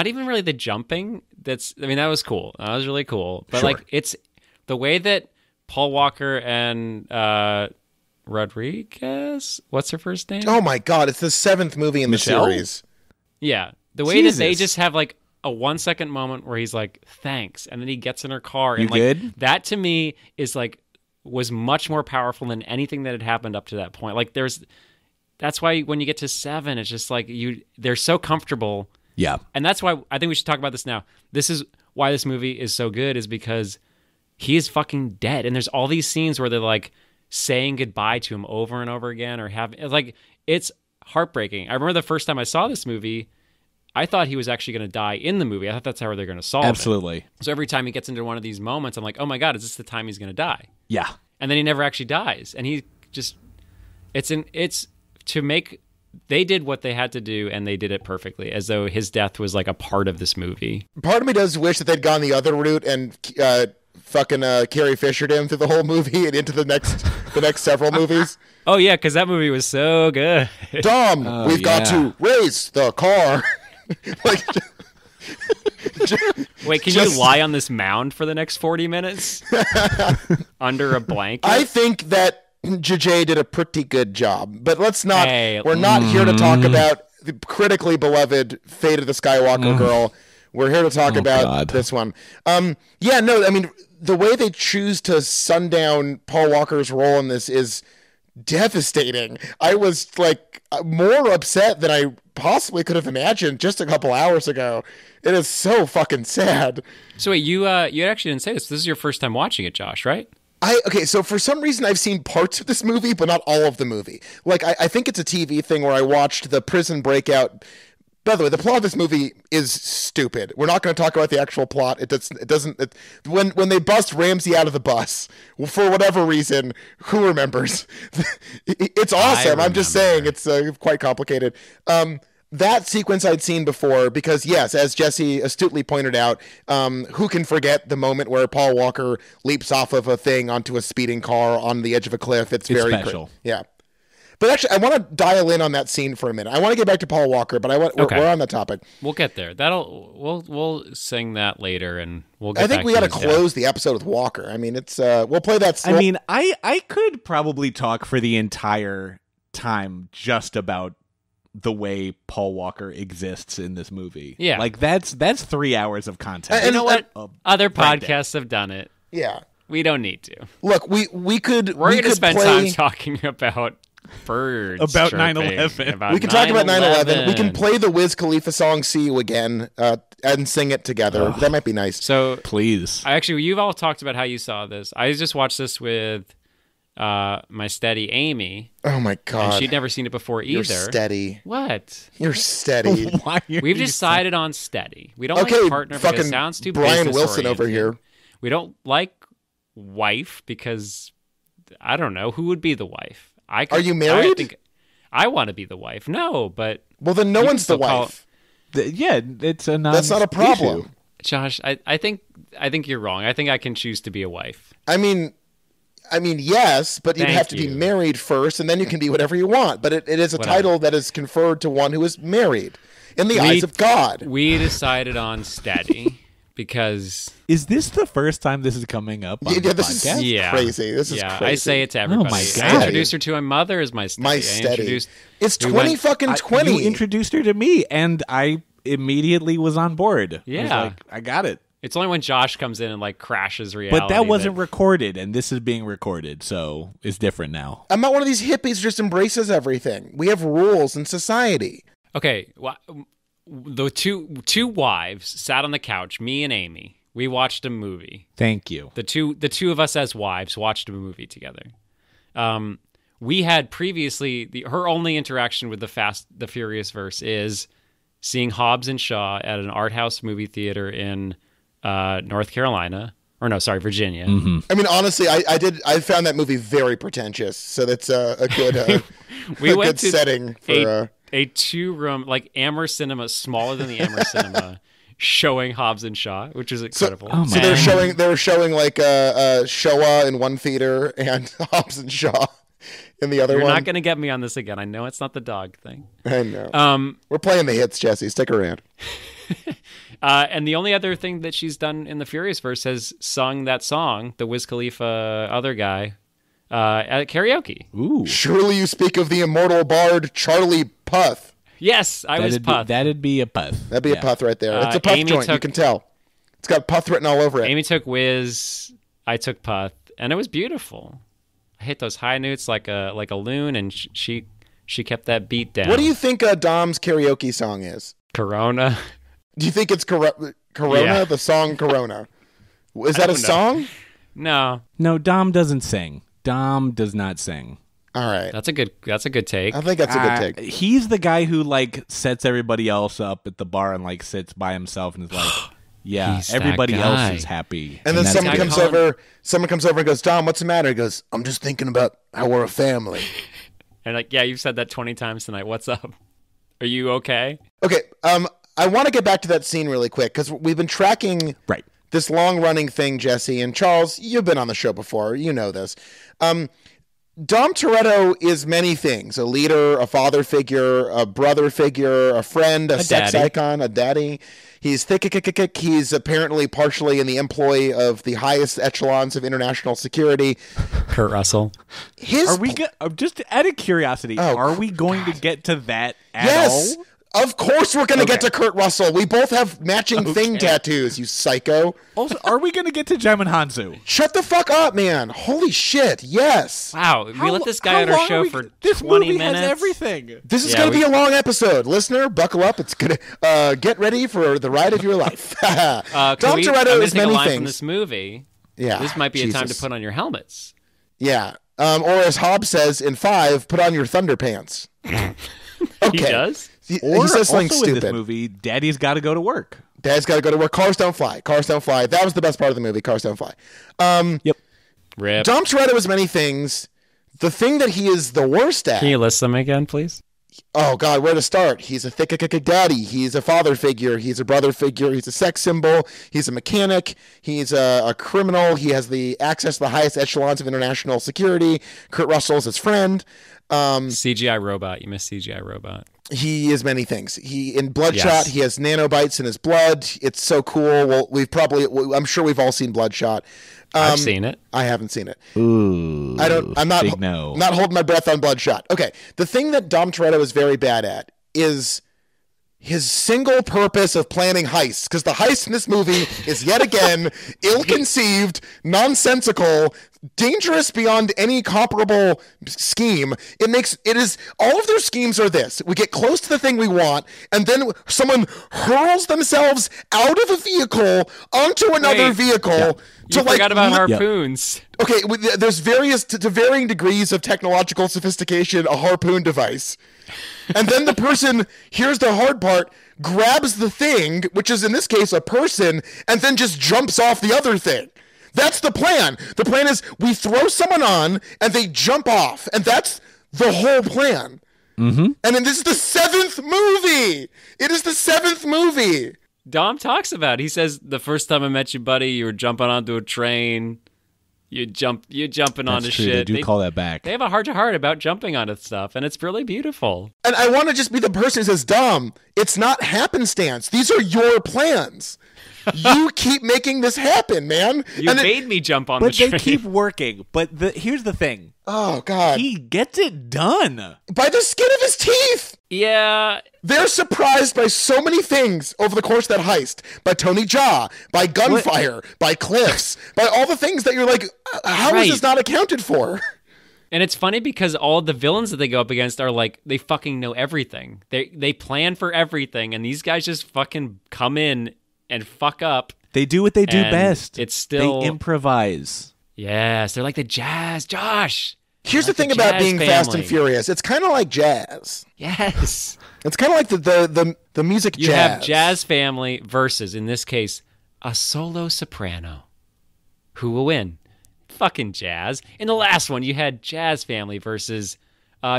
even really the jumping. That was cool. That was really cool. But like, it's the way that Paul Walker and Rodriguez, what's her first name? Oh my God, it's the 7th movie in Michelle? the series. Yeah. The way that they just have like a 1-second moment where he's like, thanks. And then he gets in her car. And good? That to me is like was much more powerful than anything that had happened up to that point. Like that's why when you get to 7, it's just like they're so comfortable. Yeah. And that's why I think we should talk about this now. This is why this movie is so good, is because he is fucking dead. And there's all these scenes where they're like saying goodbye to him over and over again, or it's heartbreaking. I remember the first time I saw this movie, I thought he was actually going to die in the movie. I thought that's how they're going to solve it. Absolutely. So every time he gets into one of these moments, I'm like, oh my God, is this the time he's going to die? Yeah. And then he never actually dies. And he just, they did what they had to do, and they did it perfectly, as though his death was like a part of this movie. Part of me does wish that they'd gone the other route and fucking Carrie Fishered him through the whole movie and into the next several movies. Oh yeah, because that movie was so good. Dom, we've got to race the car. Like, wait, can you lie on this mound for the next 40 minutes under a blanket? I think that JJ did a pretty good job, but let's not. Hey, we're not here to talk about the critically beloved Fate of the Skywalker Girl. We're here to talk about this one. Yeah, no, I mean, the way they choose to sundown Paul Walker's role in this is devastating. I was like more upset than I possibly could have imagined just a couple hours ago. It is so fucking sad. So wait, you actually didn't say this. This is your first time watching it, Josh, right? Okay, so for some reason I've seen parts of this movie, but not all of the movie. Like, I think it's a TV thing where I watched the prison breakout. By the way, the plot of this movie is stupid. We're not going to talk about the actual plot. When they bust Ramsey out of the bus, for whatever reason, who remembers? It's awesome. I'm just saying it's quite complicated. That sequence I'd seen before because, yes, as Jesse astutely pointed out, who can forget the moment where Paul Walker leaps off of a thing onto a speeding car on the edge of a cliff? It's very special. Yeah. But actually, I want to dial in on that scene for a minute. I want to get back to Paul Walker, but we're on that topic. We'll get there. We'll sing that later, and we'll get I think back we to got to close the episode with Walker. I mean, it's we'll play that. I mean, I could probably talk for the entire time just about the way Paul Walker exists in this movie. Yeah. Like that's 3 hours of content. You know what? Other podcasts have done it. Yeah. We don't need to. Look, we could. We're going to spend time talking about birds. About chirping, 9/11. We can talk about 9/11. We can play the Wiz Khalifa song "See You Again" and sing it together. That might be nice. So please, you've all talked about how you saw this. I just watched this with my steady Amy. Oh my God, and she'd never seen it before either. You're steady. What? You're steady. Why We've decided on steady. We don't like partner because it sounds too Brian Wilson over here. We don't like wife because I don't know who would be the wife. Are you married? I think I want to be the wife. No, but well, then no one's the wife. Yeah, it's a that's not a problem. Issue. Josh, I think you're wrong. I think I can choose to be a wife. I mean, yes, but you'd have to be married first, and then you can be whatever you want. But it is a title that is conferred to one who is married in the eyes of God. We decided on steady. Because is this the first time this is coming up on the this podcast? Is crazy. This is crazy. I say it to everybody. Oh my God. I introduced her to my mother as my steady. My steady. It's 20 fucking 20. You introduced her to me, and I immediately was on board. Yeah. I was like, I got it. It's only when Josh comes in and like crashes reality. But that wasn't recorded, and this is being recorded, so it's different now. I'm not one of these hippies who just embraces everything. We have rules in society. Okay, the two wives sat on the couch, me and Amy. We watched a movie. Thank you. The two of us as wives watched a movie together. We had previously her only interaction with the Furiousverse is seeing Hobbs and Shaw at an art house movie theater in North Carolina. Or no, sorry, Virginia. Mm-hmm. I mean, honestly, I found that movie very pretentious. So that's a good good setting for a 2-room, like Amherst Cinema, smaller than the Amherst Cinema, showing Hobbs and Shaw, which is incredible. So they were showing like Showa in one theater and Hobbs and Shaw in the other one. You're not going to get me on this again. I know it's not the dog thing. I know. We're playing the hits, Jesse. Stick around. And the only other thing that she's done in the Furiousverse has sung that song, the Wiz Khalifa other guy, at karaoke. Ooh. Surely you speak of the immortal bard Charlie Puth. Yes, I was Puth. That'd be a Puth. That'd be a Puth right there. It's a Puth joint, you can tell. It's got Puth written all over it. Amy took Wiz, I took Puth, and it was beautiful. I hit those high notes like a loon, and she kept that beat down. What do you think Dom's karaoke song is? Corona. Do you think it's Corona? Yeah. The song Corona. Is that a song? No. No, Dom doesn't sing. Dom does not sing. All right. That's a good take. I think that's a good take. He's the guy who like sets everybody else up at the bar and like sits by himself and is like, yeah, He's that everybody guy. else is happy. And then that's someone good. comes over. Someone comes over and goes, Dom, what's the matter? He goes, I'm just thinking about how we're a family. And like, yeah, you've said that 20 times tonight. What's up? Are you okay? Okay. I want to get back to that scene really quick because we've been tracking Right. this long-running thing, Jesse. And Charles, you've been on the show before. You know this. Dom Toretto is many things: a leader, a father figure, a brother figure, a friend, a sex daddy. icon, a daddy. He's thick. He's apparently partially in the employ of the highest echelons of international security. Kurt Russell. Are we just out of curiosity? Oh, are we going to get to that at Yes, all? of course we're going to get Okay. to Kurt Russell. We both have matching thing tattoos, you psycho. Also, are we going to get to Jaimin Hansu? Shut the fuck up, man. Holy shit, yes. Wow, we let this guy on our show for this 20 movie minutes. has everything. This is Yeah, going to be a long episode. Listener, buckle up. It's going to get ready for the ride of your life. Dom I'm Toretto gonna is take a many line things. from this movie. Yeah, This might be a time to Jesus. put on your helmets. Yeah. Or as Hobbs says in 5, put on your thunder pants. Okay. He does? He Or says something also in this stupid. movie, Daddy's got to go to work. Dad's got to go to work. Cars don't fly. Cars don't fly. That was the best part of the movie. Cars don't fly. Yep. Rip. Dom Toretto is many things. The thing that he is the worst at. Can you list them again, please? Oh God, where to start? He's a thick daddy. He's a father figure. He's a brother figure. He's a sex symbol. He's a mechanic. He's a criminal. He has the access to the highest echelons of international security. Kurt Russell's his friend. CGI robot. You missed CGI robot. He is many things. In Bloodshot, Yes. he has nanobites in his blood. It's so cool. Well, I'm sure we've all seen Bloodshot. I've seen it. I haven't seen it. Ooh. I'm not big no. not holding my breath on Bloodshot. Okay. The thing that Dom Toretto is very bad at is his single purpose of planning heists, because the heist in this movie is yet again ill-conceived, nonsensical, dangerous beyond any comparable scheme. It is all of their schemes are this: we get close to the thing we want, and then someone hurls themselves out of a vehicle onto another Wait. vehicle. You forgot about harpoons. Okay, there's various to varying degrees of technological sophistication, a harpoon device. And then the person, here's the hard part, grabs the thing, which is in this case a person, and then just jumps off the other thing. That's the plan. The plan is we throw someone on and they jump off, and that's the whole plan. Mm-hmm. And then this is the 7th movie. It is the 7th movie. Dom talks about it. He says, the first time I met you, buddy, you were jumping onto a train. You're jumping onto That's true. shit. They do call that back. They have a heart-to-heart about jumping onto stuff, and it's really beautiful. And I want to just be the person who says, Dom, it's not happenstance. These are your plans. You keep making this happen, man. You made me jump on the But train. they keep working. But here's the thing. Oh, God. He gets it done. By the skin of his teeth. Yeah. They're surprised by so many things over the course of that heist. By Tony Jaa, by gunfire, by cliffs, by all the things that you're like, how is this not accounted for? And it's funny because all the villains that they go up against are like, they fucking know everything. They plan for everything, and these guys just fucking come in and fuck up. They do what they do And best. it's still- They improvise. Yes, they're like the jazz. Josh. Here's the Like thing the about Jazz being Fast and family. Furious. It's kind of like jazz. Yes. It's kind of like the music You jazz. have Jazz Family versus, in this case, a solo soprano. Who will win? Fucking Jazz. In the last one, you had Jazz Family versus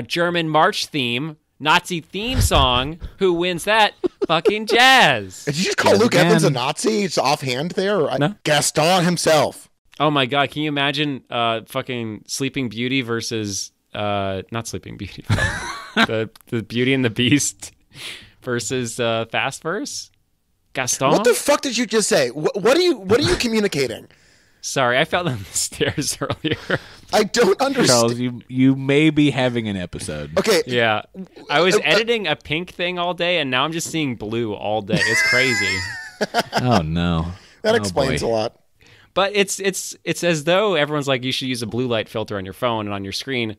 German march theme, Nazi theme song. Who wins that? Fucking Jazz. Did you just call Jazz Luke Evans a again. Nazi? It's offhand there? No. Gaston himself. Oh my God, can you imagine fucking Sleeping Beauty versus, not Sleeping Beauty, the Beauty and the Beast versus Fastverse? Gaston? What the fuck did you just say? What are you communicating? Sorry, I fell down the stairs earlier. I don't understand. Charles, you may be having an episode. Okay. Yeah. I was editing a pink thing all day, and now I'm just seeing blue all day. It's crazy. Oh, no. That Oh, explains boy. a lot. But it's as though everyone's like, you should use a blue light filter on your phone and on your screen.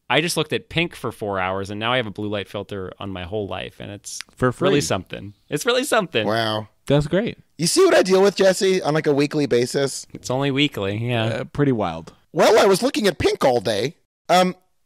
I just looked at pink for 4 hours, and now I have a blue light filter on my whole life, and it's For free. really something. It's really something. Wow. That's great. You see what I deal with, Jesse, on like a weekly basis? It's only weekly, yeah. Pretty wild. Well, I was looking at pink all day.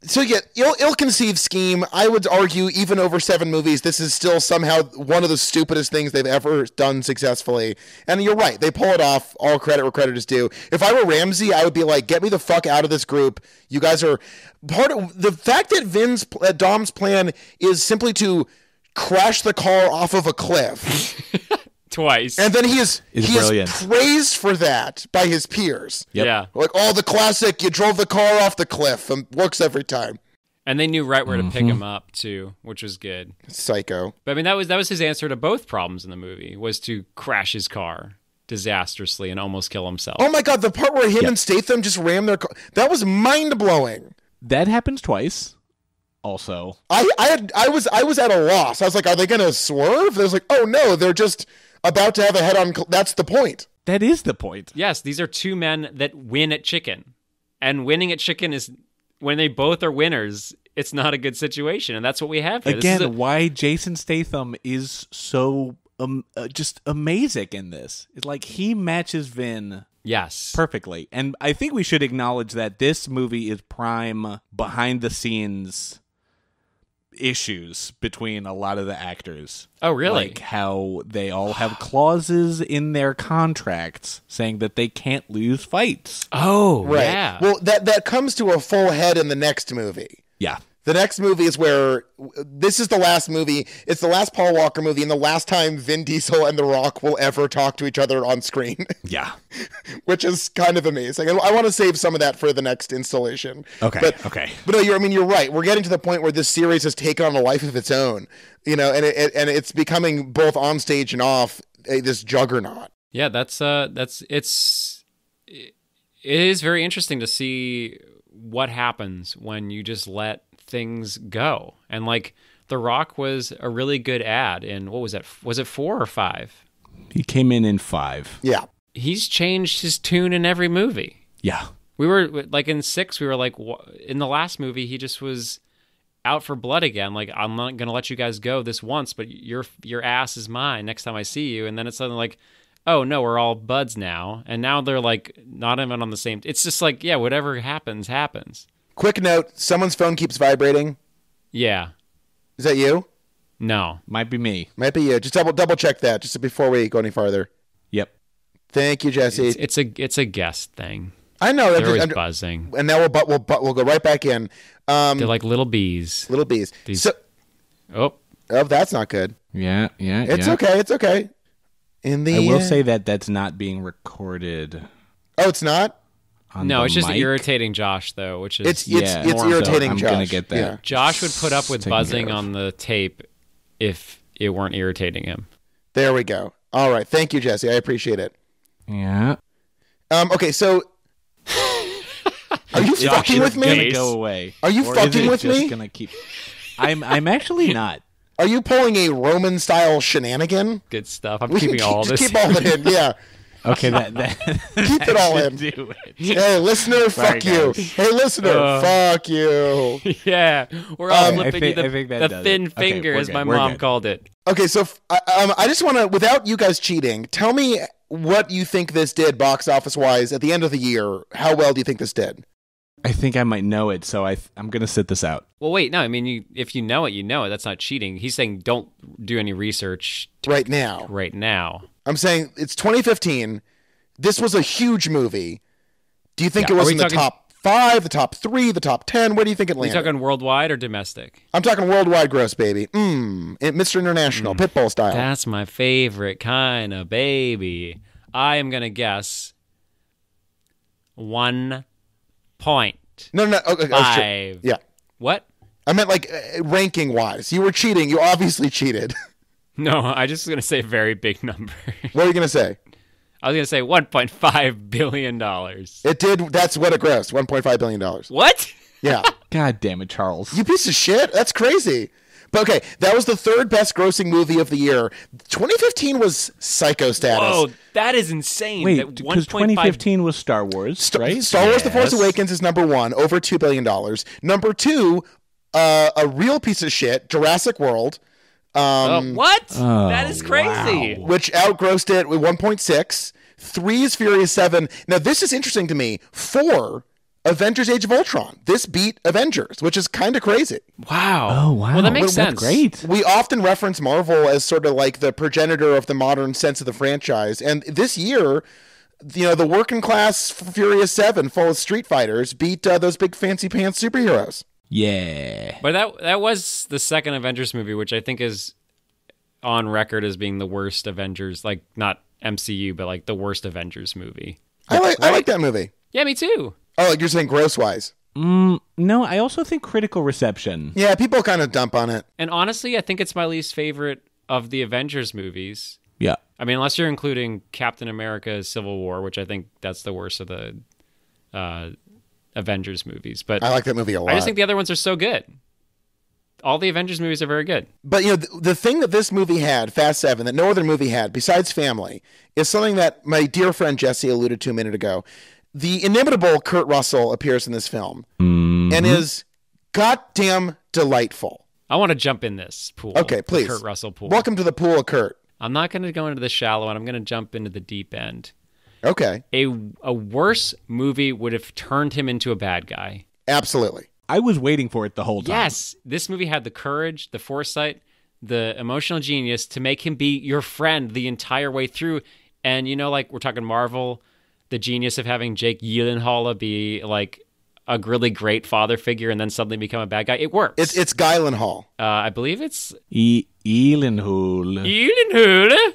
So yeah, ill-conceived scheme. I would argue, even over 7 movies, this is still somehow one of the stupidest things they've ever done successfully. And you're right, they pull it off. All credit where credit is due. If I were Ramsey, I would be like, get me the fuck out of this group. You guys are part of the fact that Dom's plan is simply to crash the car off of a cliff. Twice. And then he is brilliant. praised for that by his peers. Yep. Yeah. Like, the classic, you drove the car off the cliff, and works every time. And they knew right where to pick him up, too, which was good. Psycho. But I mean, that was his answer to both problems in the movie, was to crash his car disastrously and almost kill himself. Oh my God, the part where him and Statham just rammed their car, that was mind-blowing. That happens twice. Also, I was at a loss. I was like, are they going to swerve? There's like, oh no, they're just about to have a head-on. That's the point. that is the point. Yes, these are two men that win at chicken. And winning at chicken is, when they both are winners, it's not a good situation. And that's what we have here. Again, why Jason Statham is so just amazing in this. It's like he matches Vin perfectly. And I think we should acknowledge that this movie is prime behind the scenes issues between a lot of the actors. Oh, really? Like how they all have clauses in their contracts saying that they can't lose fights. Oh, right. Yeah. Well, that comes to a full head in the next movie. Yeah. The next movie is where this is the last movie. It's the last Paul Walker movie and the last time Vin Diesel and The Rock will ever talk to each other on screen. Yeah. Which is kind of amazing. I want to save some of that for the next installation. Okay. But no, you're right. We're getting to the point where this series has taken on a life of its own, and it's becoming both on stage and off this juggernaut. Yeah, it is very interesting to see what happens when you just let things go. And like The Rock was a really good ad in, what was that? Was it 4 or 5? He came in 5. Yeah. He's changed his tune in every movie. Yeah. We were like in 6, we were like, in the last movie, he just was out for blood again. Like, I'm not going to let you guys go this once, but your ass is mine next time I see you. And then it's suddenly like, oh no, we're all buds now. And now they're like not even on the same. It's just like, yeah, whatever happens, happens. Quick note, someone's phone keeps vibrating. Yeah. Is that you? No. Might be me. Might be you. Just double check that just before we go any farther. Yep. Thank you, Jesse. It's a guest thing. I know. They're always buzzing. And now we'll go right back in. They're like little bees. Little bees. Oh, that's not good. Yeah. It's okay. It's okay. I will say that that's not being recorded. Oh, it's not? No, it's just mic. irritating Josh, though, which is it's irritating I'm Josh. gonna get that. Yeah. Josh would put up with Taken buzzing care of. on the tape if it weren't irritating him. There we go. All right. Thank you, Jesse. I appreciate it. Yeah. Okay, so are you fucking with me? Gonna go away. Are you Or fucking is it with just me? Gonna keep. I'm actually not. Are you pulling a Roman style shenanigan? Good stuff. I'm keeping all this. Keep all of it in. Yeah. Okay, that Keep it all in. do it. Hey, listener, Sorry, fuck you. guys. Hey, listener, fuck you. Yeah, we're all flipping I you think the that does thin it. Okay, finger, we're as good, my we're mom good. called it. Okay, so I just want to, without you guys cheating, tell me what you think this did box office wise at the end of the year. How well do you think this did? I think I might know it, so I'm gonna sit this out. Well, wait, no. I mean, if you know it, you know it. That's not cheating. He's saying don't do any research Right now. right now. I'm saying it's 2015. This was a huge movie. Do you think Yeah. it was Are in we the talking- top 5, the top 3, the top 10? Where do you think it Are you landed? talking worldwide or domestic? I'm talking worldwide gross, baby. Mr. International, Pitbull style. That's my favorite kind of baby. I am gonna guess 1 point. No. Okay, oh, sure. 5. Yeah. What? I meant like ranking wise. You were cheating. You obviously cheated. No, I just was gonna say a very big number. What are you going to say? I was gonna say $1.5 billion. It did. That's what it grossed. $1.5 billion. What? Yeah. God damn it, Charles. You piece of shit. That's crazy. But okay, that was the third best grossing movie of the year. 2015 was Psycho status. Whoa, that is insane. Wait, That because 1.5 2015 was Star Wars, right? Star Wars: The Force Yes. Awakens is number 1, over $2 billion. Number 2, a real piece of shit, Jurassic World, what? Oh, that is crazy. wow. which outgrossed it with 1.6. 3 is Furious 7. Now, this is interesting to me. 4, Avengers: Age of Ultron. This beat Avengers, which is kind of crazy. Wow. Oh, wow. Well, that makes That's sense. great. We often reference Marvel as sort of like the progenitor of the modern sense of the franchise. And this year, the working class Furious 7 full of Street Fighters beat those big fancy pants superheroes. Yeah. But that was the second Avengers movie, which I think is on record as being the worst Avengers, like not MCU, but like the worst Avengers movie. I like that movie. Yeah, me too. Oh, like you're saying gross-wise. No, I also think critical reception. Yeah, people kind of dump on it. And honestly, I think it's my least favorite of the Avengers movies. Yeah. I mean, unless you're including Captain America: Civil War, which I think that's the worst of the Avengers movies. But I like that movie a lot. I just think the other ones are so good. All the Avengers movies are very good. But the thing that this movie had, Fast 7, that no other movie had, besides family, is something that my dear friend Jesse alluded to a minute ago. The inimitable Kurt Russell appears in this film and is goddamn delightful. I want to jump in this pool. Okay, please. Kurt Russell pool. Welcome to the pool of Kurt. I'm not going to go into the shallow end. I'm going to jump into the deep end. Okay, A worse movie would have turned him into a bad guy. absolutely. I was waiting for it the whole time. Yes, this movie had the courage, the foresight, the emotional genius to make him be your friend the entire way through. And like we're talking Marvel, the genius of having Jake Gyllenhaal be like a really great father figure and then suddenly become a bad guy. It works. It's Gyllenhaal. I believe it's Gyllenhaal. Gyllenhaal.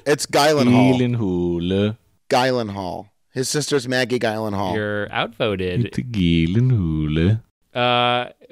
It's Gyllenhaal. Gyllenhaal. Gyllenhaal. His sister's Maggie Gyllenhaal. You're outvoted. It's Gyllenhaal.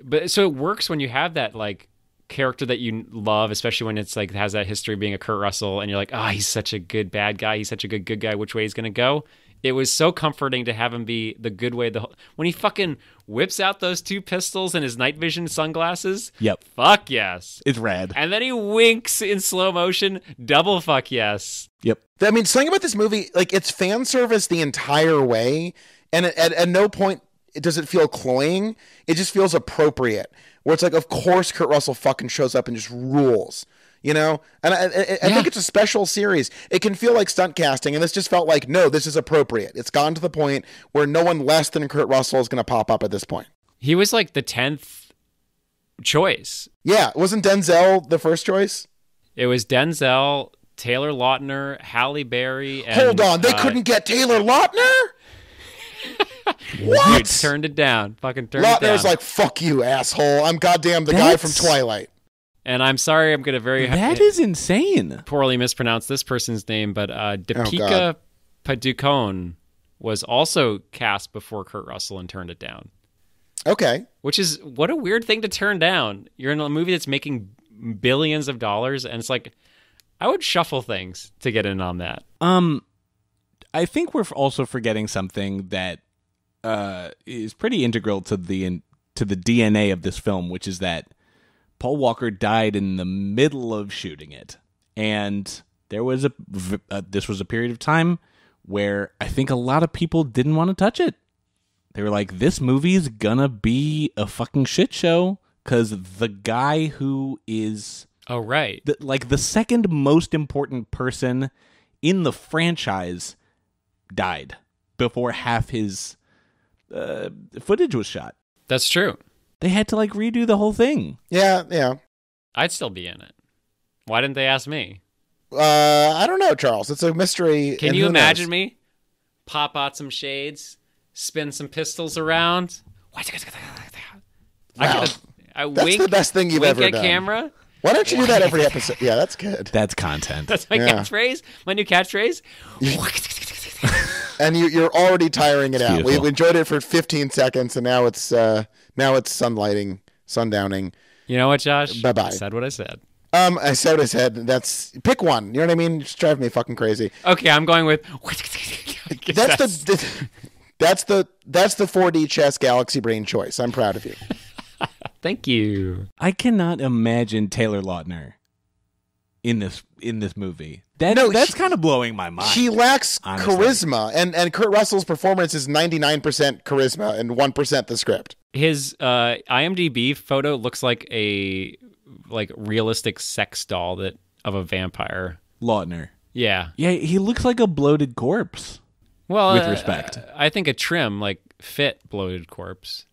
But so it works when you have that like character that you love, especially when it's like has that history of being a Kurt Russell, and you're like, he's such a good bad guy, he's such a good guy. Which way he's gonna go? It was so comforting to have him be the good way. When he fucking whips out those 2 pistols and his night vision sunglasses. Yep. Fuck yes. It's rad. And then he winks in slow motion. Double fuck yes. Yep. I mean, something about this movie, like it's fan service the entire way, and at no point does it feel cloying. It just feels appropriate. Where it's like, of course, Kurt Russell fucking shows up and just rules. And I think it's a special series. It can feel like stunt casting, and this just felt like, no, this is appropriate. It's gotten to the point where no one less than Kurt Russell is going to pop up at this point. He was like the 10th choice. Yeah, wasn't Denzel the first choice? It was Denzel, Taylor Lautner, Halle Berry, and Hold on, they couldn't get Taylor Lautner? What? Dude, turned it down. Fucking turned it down. Lautner's like, fuck you, asshole. I'm goddamn the guy from Twilight. And I'm sorry, I'm going to That is insane. poorly mispronounce this person's name, but Deepika God. Padukone was also cast before Kurt Russell and turned it down. Okay. Which is, what a weird thing to turn down. You're in a movie that's making billions of dollars, and it's like, I would shuffle things to get in on that. I think we're also forgetting something that is pretty integral to the DNA of this film, which is that Paul Walker died in the middle of shooting it, and there was this was a period of time where I think a lot of people didn't want to touch it. They were like, "This movie's gonna be a fucking shit show," because the guy who is the second most important person in the franchise died before half his footage was shot. That's true. They had to redo the whole thing. Yeah. I'd still be in it. Why didn't they ask me? I don't know, Charles. It's a mystery. Can you imagine me? Pop out some shades, spin some pistols around. Wow. I That's wink, the best thing you've wink ever at done. camera. Why don't you do that every episode? Yeah, that's good. That's content. That's my catchphrase. My new catchphrase. And you're already tiring it out. We beautiful. enjoyed it for 15 seconds, and now it's sunlighting, sundowning. You know what, Josh? Bye-bye. I said what I said. I said what I said. That's pick one. You know what I mean? Just drive me fucking crazy. Okay, I'm going with. That's the 4D chess galaxy brain choice. I'm proud of you. Thank you. I cannot imagine Taylor Lautner in this movie. That's kind of blowing my mind. He lacks honestly. charisma, and Kurt Russell's performance is 99% charisma and 1% the script. His IMDb photo looks like a realistic sex doll of a vampire. Lautner. Yeah. Yeah, he looks like a bloated corpse. Well, with respect. I think a trim, fit bloated corpse.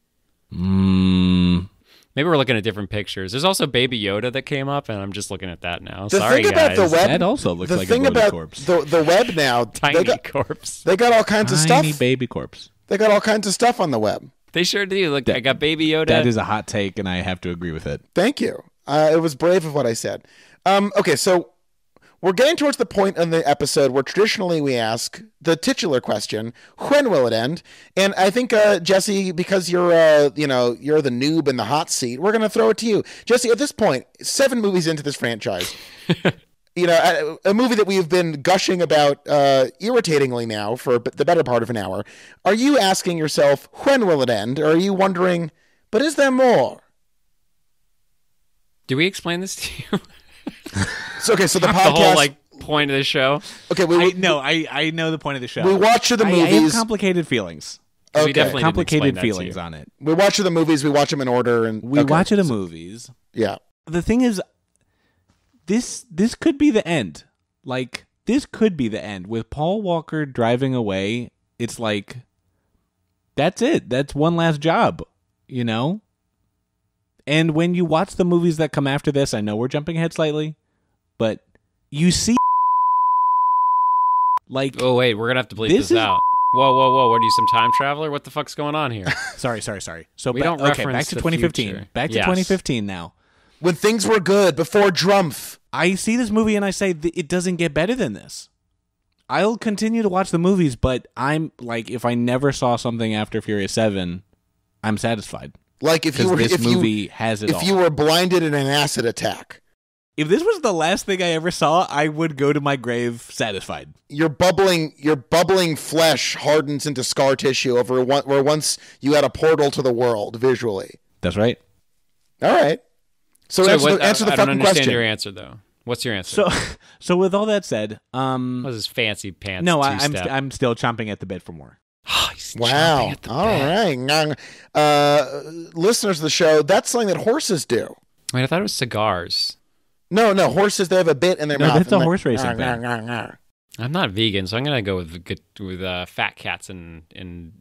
Maybe we're looking at different pictures. There's also Baby Yoda that came up, and I'm just looking at that now. The Sorry, thing about guys. the web, that also looks like a thing bloated about corpse. The web now, Tiny corpse. They got all kinds of stuff. Tiny baby corpse. They got all kinds of stuff on the web. They sure do. Look, I got Baby Yoda. That is a hot take, and I have to agree with it. Thank you. It was brave of what I said. Okay, so we're getting towards the point in the episode where traditionally we ask the titular question, when will it end? And I think, Jesse, because you're the noob in the hot seat, we're going to throw it to you. Jesse, at this point, 7 movies into this franchise, a movie that we've been gushing about irritatingly now for the better part of an hour, are you asking yourself, when will it end? Or are you wondering, but is there more? Do we explain this to you? So the podcast, the whole point of the show. Okay, I know the point of the show. We watch the movies. I have complicated feelings. Okay. We definitely complicated feelings on it. We watch the movies. We watch them in order, and we watch the movies. Yeah. The thing is, this could be the end. This could be the end with Paul Walker driving away. It's that's it. That's one last job. And when you watch the movies that come after this, I know we're jumping ahead slightly, but you see oh wait, we're gonna have to bleep this out. Whoa! What are you, some time traveler? What the fuck's going on here? Sorry. So we don't reference back to the 2015. future. Back to 2015 now. When things were good before Drumpf. I see this movie and I say it doesn't get better than this. I'll continue to watch the movies, but I'm if I never saw something after Furious 7, I'm satisfied. If you were this movie has it all. If you were blinded in an acid attack. If this was the last thing I ever saw, I would go to my grave satisfied. Your bubbling flesh hardens into scar tissue where once you had a portal to the world visually. That's right. All right. So answer the I fucking don't understand question. your answer though. What's your answer? So with all that said, what's this fancy pants? No, I'm still chomping at the bit for more. Wow. All right. Listeners of the show, that's something that horses do. Wait, I thought it was cigars. No, horses, they have a bit in their mouth. That's a horse racing thing. I'm not vegan, so I'm going to go with fat cats in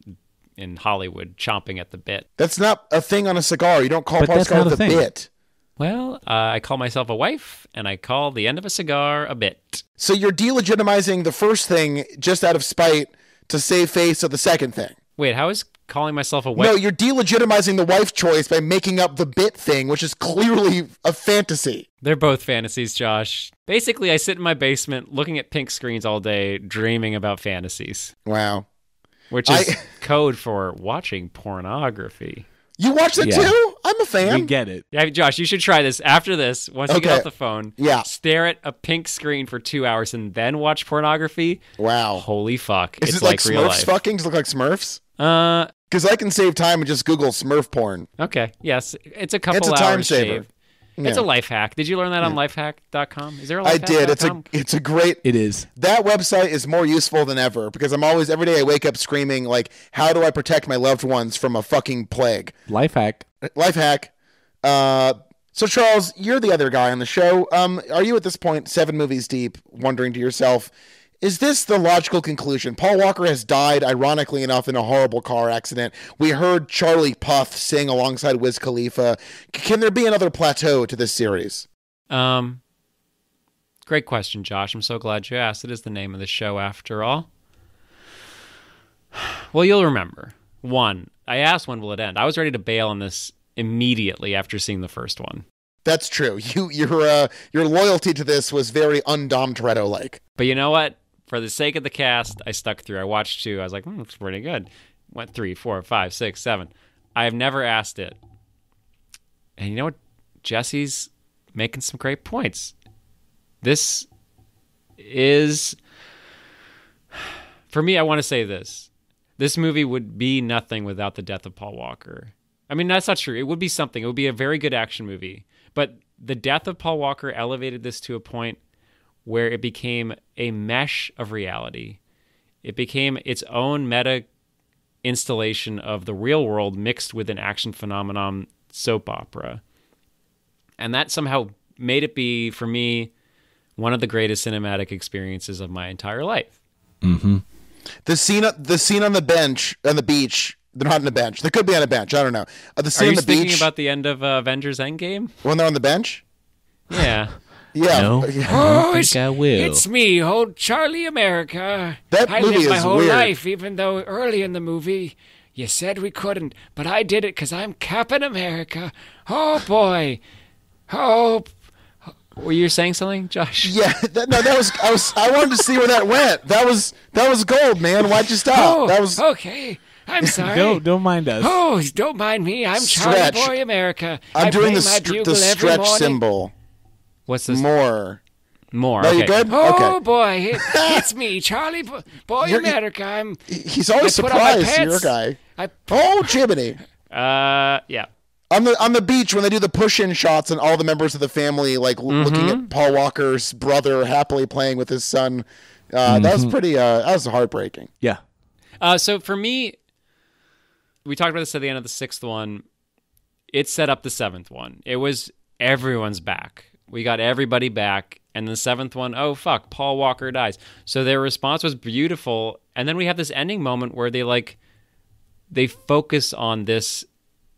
Hollywood chomping at the bit. That's not a thing on a cigar. You don't call part of a cigar with a bit. Well, I call myself a wife, and I call the end of a cigar a bit. So you're delegitimizing the first thing just out of spite to save face of the second thing. Wait, how is calling myself a wife? No, you're delegitimizing the wife choice by making up the bit thing, which is clearly a fantasy. They're both fantasies, Josh. Basically, I sit in my basement looking at pink screens all day, dreaming about fantasies. Wow. Which is code for watching pornography. You watch that too? I'm a fan. We get it. Yeah, Josh, you should try this. After this, once you get off the phone, stare at a pink screen for 2 hours and then watch pornography. Wow. Holy fuck. Is it's it like real Smurfs life. fucking? Does it look like Smurfs? Because I can save time and just Google Smurf porn. Okay, yes. It's a couple It's a hours time saver. shave. It's a life hack. Did you learn that on lifehack.com? Is there a I lifehack.com? did. It's a great. It is. That website is more useful than ever because I'm always every day I wake up screaming how do I protect my loved ones from a fucking plague? Life hack. Life hack. So Charles, you're the other guy on the show. Are you at this point 7 movies deep, wondering to yourself, is this the logical conclusion? Paul Walker has died, ironically enough, in a horrible car accident. We heard Charlie Puth sing alongside Wiz Khalifa. Can there be another plateau to this series? Great question, Josh. I'm so glad you asked. It is the name of the show, after all. Well, you'll remember. 1, I asked when will it end. I was ready to bail on this immediately after seeing the first one. That's true. Your loyalty to this was very un-Dom Toretto-like. But you know what? For the sake of the cast, I stuck through. I watched 2. I was like, it's pretty good. Went 3, 4, 5, 6, 7. I have never asked it. And you know what? Jesse's making some great points. This is... For me, I want to say this. This movie would be nothing without the death of Paul Walker. I mean, that's not true. It would be something. It would be a very good action movie. But the death of Paul Walker elevated this to a point where it became a mesh of reality. It became its own meta installation of the real world mixed with an action phenomenon soap opera. And that somehow made it be, for me, one of the greatest cinematic experiences of my entire life. Mm-hmm. The scene on the bench, on the beach, they're not on the bench. They could be on a bench. I don't know. The scene Are on you the beach. thinking about the end of Avengers Endgame? When they're on the bench? Yeah. Yeah. No, Yeah. I don't think I will. It's me, old Charlie America. That I movie lived my is whole weird. life, even though early in the movie you said we couldn't, but I did it because I'm Captain America. Oh boy. Oh. Were you saying something, Josh? Yeah, I wanted to see where that went. That was gold, man. Why'd you stop? Oh, That was okay. I'm sorry. Don't mind us. Oh, don't mind me. I'm Stretch. Charlie Boy America. I'm I doing play the my bugle every stretch morning. symbol. What's this? More. More. No, Okay. you good? Oh Okay. boy, it's me, Charlie Boy You're- America. He's always I put on my surprised. You're a pants. guy. I Oh, Jiminy. Yeah. On the beach when they do the push-in shots and all the members of the family looking at Paul Walker's brother happily playing with his son. That was pretty. That was heartbreaking. Yeah. So for me, we talked about this at the end of the sixth one. It set up the seventh one. It was everyone's back. We got everybody back. And the seventh one, oh, fuck, Paul Walker dies. So their response was beautiful. And then we have this ending moment where they focus on this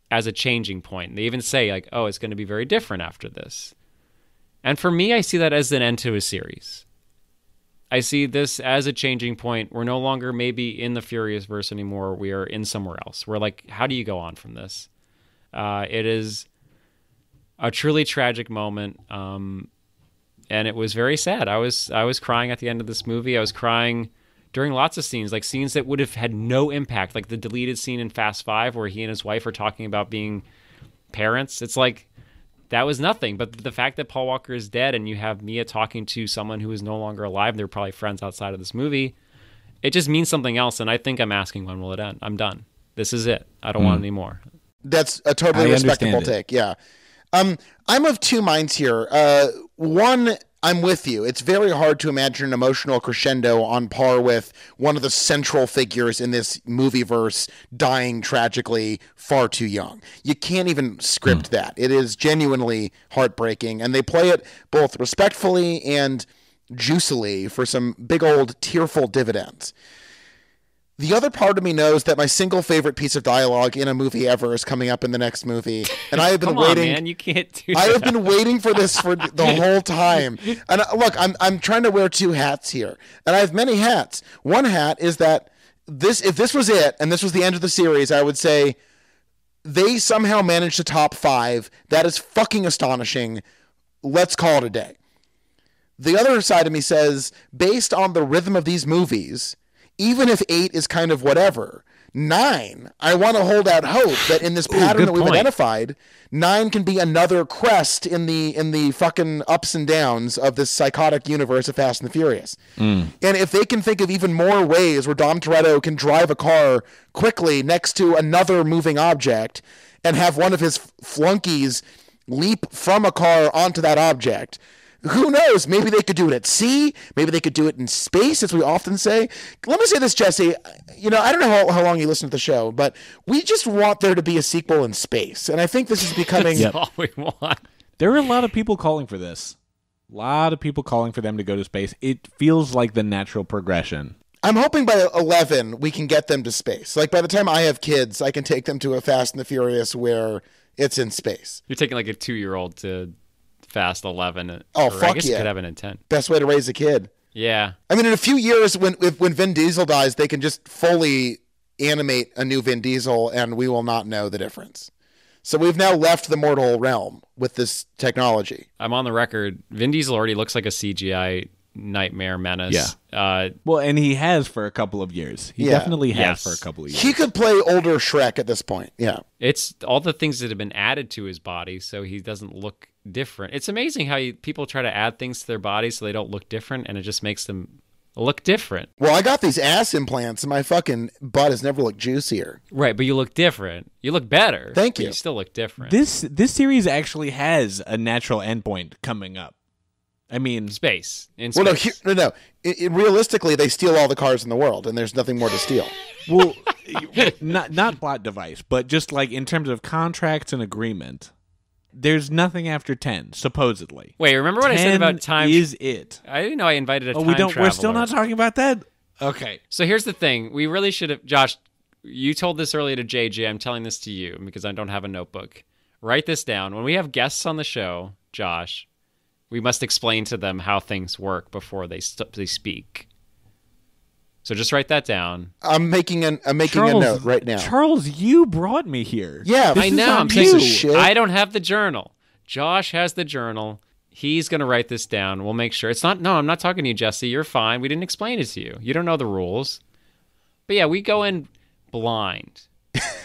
as a changing point. They even say, like, oh, it's going to be very different after this. And for me, I see that as an end to a series. I see this as a changing point. We're no longer maybe in the Furiousverse anymore. We are in somewhere else. We're like, how do you go on from this? It is a truly tragic moment. And it was very sad. I was crying at the end of this movie. I was crying during lots of scenes, like scenes that would have had no impact, like the deleted scene in Fast Five where he and his wife are talking about being parents. It's like, that was nothing. But the fact that Paul Walker is dead and you have Mia talking to someone who is no longer alive, they're probably friends outside of this movie, it just means something else. And I think I'm asking, when will it end? I'm done. This is it. I don't want any more. That's a totally I respectable understand it. take. Yeah. I'm of two minds here. One, I'm with you. It's very hard to imagine an emotional crescendo on par with one of the central figures in this movieverse dying tragically far too young. You can't even script that. It is genuinely heartbreaking, and they play it both respectfully and juicily for some big old tearful dividends. The other part of me knows that my single favorite piece of dialogue in a movie ever is coming up in the next movie, and I have been Come waiting. on, man. You can't do I that. have been waiting for this for the whole time. And look, I'm trying to wear two hats here, and I have many hats. One hat is that if this was it, and this was the end of the series, I would say they somehow managed to top 5. That is fucking astonishing. Let's call it a day. The other side of me says, based on the rhythm of these movies, even if 8 is kind of whatever, 9, I want to hold out hope that in this pattern good that we've point. identified, 9 can be another crest in the fucking ups and downs of this psychotic universe of Fast and the Furious. And if they can think of even more ways where Dom Toretto can drive a car quickly next to another moving object and have one of his flunkies leap from a car onto that object, who knows? Maybe they could do it at sea. Maybe they could do it in space, as we often say. Let me say this, Jesse. I don't know how long you listen to the show, but we just want there to be a sequel in space. And I think this is becoming... That's all we want. There are a lot of people calling for this. A lot of people calling for them to go to space. It feels like the natural progression. I'm hoping by 11 we can get them to space. Like by the time I have kids, I can take them to a Fast and the Furious where it's in space. You're taking like a 2-year-old to Fast 11. Oh, or fuck I guess yeah. you could have an intent. Best way to raise a kid. Yeah. I mean, in a few years, when Vin Diesel dies, they can just fully animate a new Vin Diesel, and we will not know the difference. So we've now left the mortal realm with this technology. I'm on the record. Vin Diesel already looks like a CGI nightmare menace. Well, and he has for a couple of years. He Yeah. definitely has Yes. for a couple of years. He could play older Shrek at this point. Yeah. It's all the things that have been added to his body so he doesn't look different. It's amazing how people try to add things to their bodies so they don't look different, and it just makes them look different. Well, I got these ass implants, and my fucking butt has never looked juicier. Right, but you look different. You look better. Thank but you. You still look different. This series actually has a natural endpoint coming up. I mean, space. In Well, space. no. Realistically, they steal all the cars in the world, and there's nothing more to steal. well, not plot device, but just like in terms of contracts and agreement, there's nothing after 10, supposedly. Wait, remember what I said about time? Is it? I didn't know I invited a time We don't. traveler. We're still not talking about that. Okay. So here's the thing. We really should have... Josh, you told this earlier to JJ. I'm telling this to you because I don't have a notebook. Write this down. When we have guests on the show, Josh, we must explain to them how things work before they speak. So just write that down. I'm making a note right now. Charles, you brought me here. Yeah, This I is know. on I'm piece saying of shit. I don't have the journal. Josh has the journal. He's going to write this down. We'll make sure. It's not... No, I'm not talking to you, Jesse. You're fine. We didn't explain it to you. You don't know the rules. But yeah, we go in blind.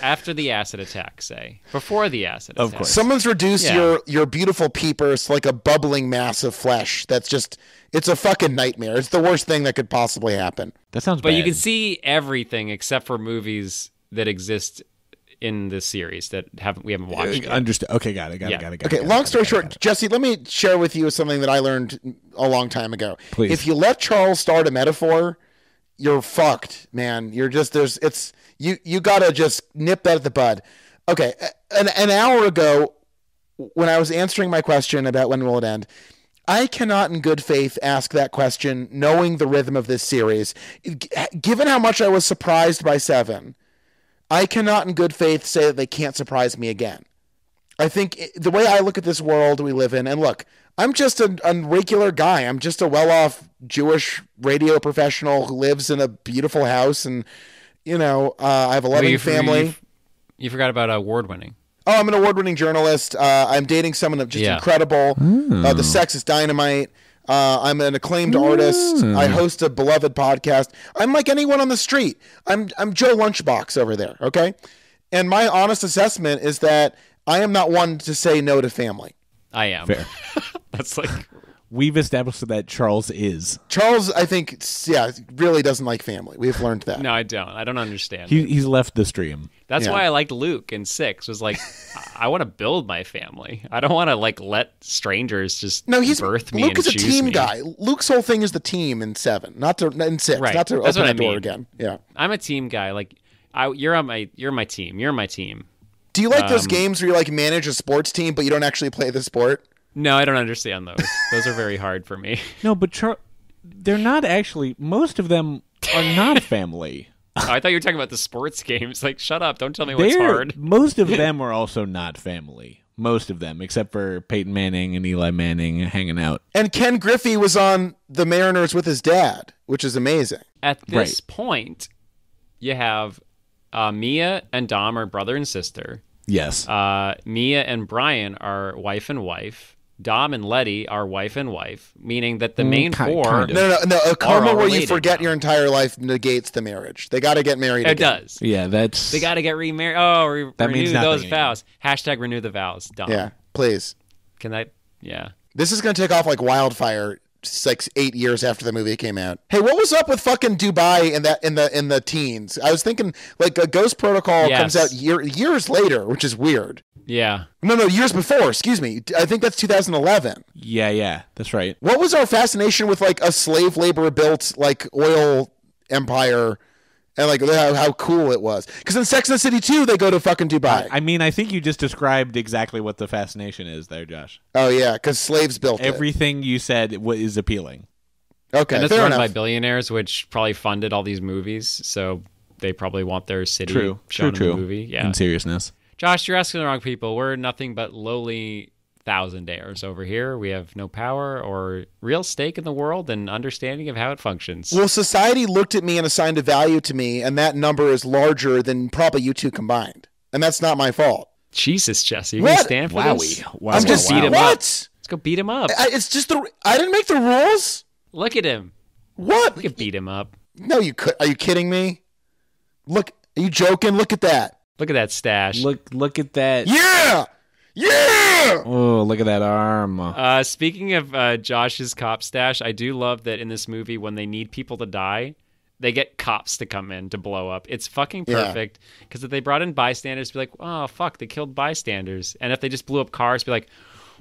After the acid attack, say. Before the acid attack. Of course. Someone's reduced Yeah. your beautiful peepers to like a bubbling mass of flesh. That's just, it's a fucking nightmare. It's the worst thing that could possibly happen. That sounds But bad. you can see everything except for movies that exist in this series that we haven't watched yet. Understood. Okay, got it. Okay, long story short, Jesse, let me share with you something that I learned a long time ago. Please. If you let Charles start a metaphor, you're fucked, man. You're just, you gotta just nip that at the bud. Okay, an hour ago, when I was answering my question about when will it end, I cannot in good faith ask that question knowing the rhythm of this series. Given how much I was surprised by 7, I cannot in good faith say that they can't surprise me again. I think the way I look at this world we live in, and look, I'm just a regular guy. I'm just a well-off Jewish radio professional who lives in a beautiful house, and I have a loving family. You forgot about award-winning. Oh, I'm an award-winning journalist. I'm dating someone just incredible. The sex is dynamite. I'm an acclaimed artist. I host a beloved podcast. I'm like anyone on the street. I'm Joe Lunchbox over there, okay? And my honest assessment is that I am not one to say no to family. I am. Fair. That's like... We've established that Charles is. Charles, I think, really doesn't like family. We've learned that. No, I don't. I don't understand. He's left the stream. That's why I liked Luke in 6. Was like, I want to build my family. I don't want to like let strangers just birth me Luke and is a choose team me. guy. Luke's whole thing is the team in 7, not in 6, Right. not to That's open what the I door mean. again. Yeah. I'm a team guy. Like, you're my team. You're my team. Do you like those games where you like manage a sports team but you don't actually play the sport? No, I don't understand those. Those are very hard for me. No, but they're not actually. Most of them are not family. Oh, I thought you were talking about the sports games. Like, shut up. Don't tell me what's hard. Most of them are also not family. Most of them, except for Peyton Manning and Eli Manning hanging out. And Ken Griffey was on the Mariners with his dad, which is amazing. At this point, you have Mia and Dom are brother and sister. Yes. Mia and Brian are wife and wife. Dom and Letty are wife and wife, meaning that the main four... kind of. No. A karma all where you related forget now. your entire life negates the marriage. They got to get married It again. does. Yeah, that's... They got to get remarried. Oh, That renew means those nothing vows. Hashtag renew the vows. Dom. Yeah, please. Can that... Yeah. This is going to take off like wildfire 8 years after the movie came out. Hey, what was up with fucking Dubai in the teens? I was thinking like a Ghost Protocol comes out years later, which is weird. Yeah. No, years before. Excuse me. I think that's 2011. Yeah, that's right. What was our fascination with like a slave labor built like oil empire and like how cool it was? Because in Sex and the City 2, they go to fucking Dubai. I mean, I think you just described exactly what the fascination is there, Josh. Oh yeah, because slaves built Everything you said is appealing. it. Okay, And it's fair run enough. by billionaires, which probably funded all these movies, so they probably want their city shown in the movie. Yeah. In seriousness. Josh, you're asking the wrong people. We're nothing but lowly thousandaires over here. We have no power or real stake in the world and understanding of how it functions. Well, society looked at me and assigned a value to me, and that number is larger than probably you two combined. And that's not my fault. Jesus, Jesse, you What? gonna stand for this? Wow. I'm just beat him what? Let's go beat him up. It's just I didn't make the rules. Look at him. What? We could beat him up. No, you could. Are you kidding me? Look, are you joking? Look at that. Look at that stash. Look at that. Yeah, Yeah! Oh, look at that arm. Speaking of Josh's cop stash, I do love that in this movie, when they need people to die, they get cops to come in to blow up. It's fucking perfect. Because if they brought in bystanders, be like, oh, fuck, they killed bystanders. And if they just blew up cars, be like,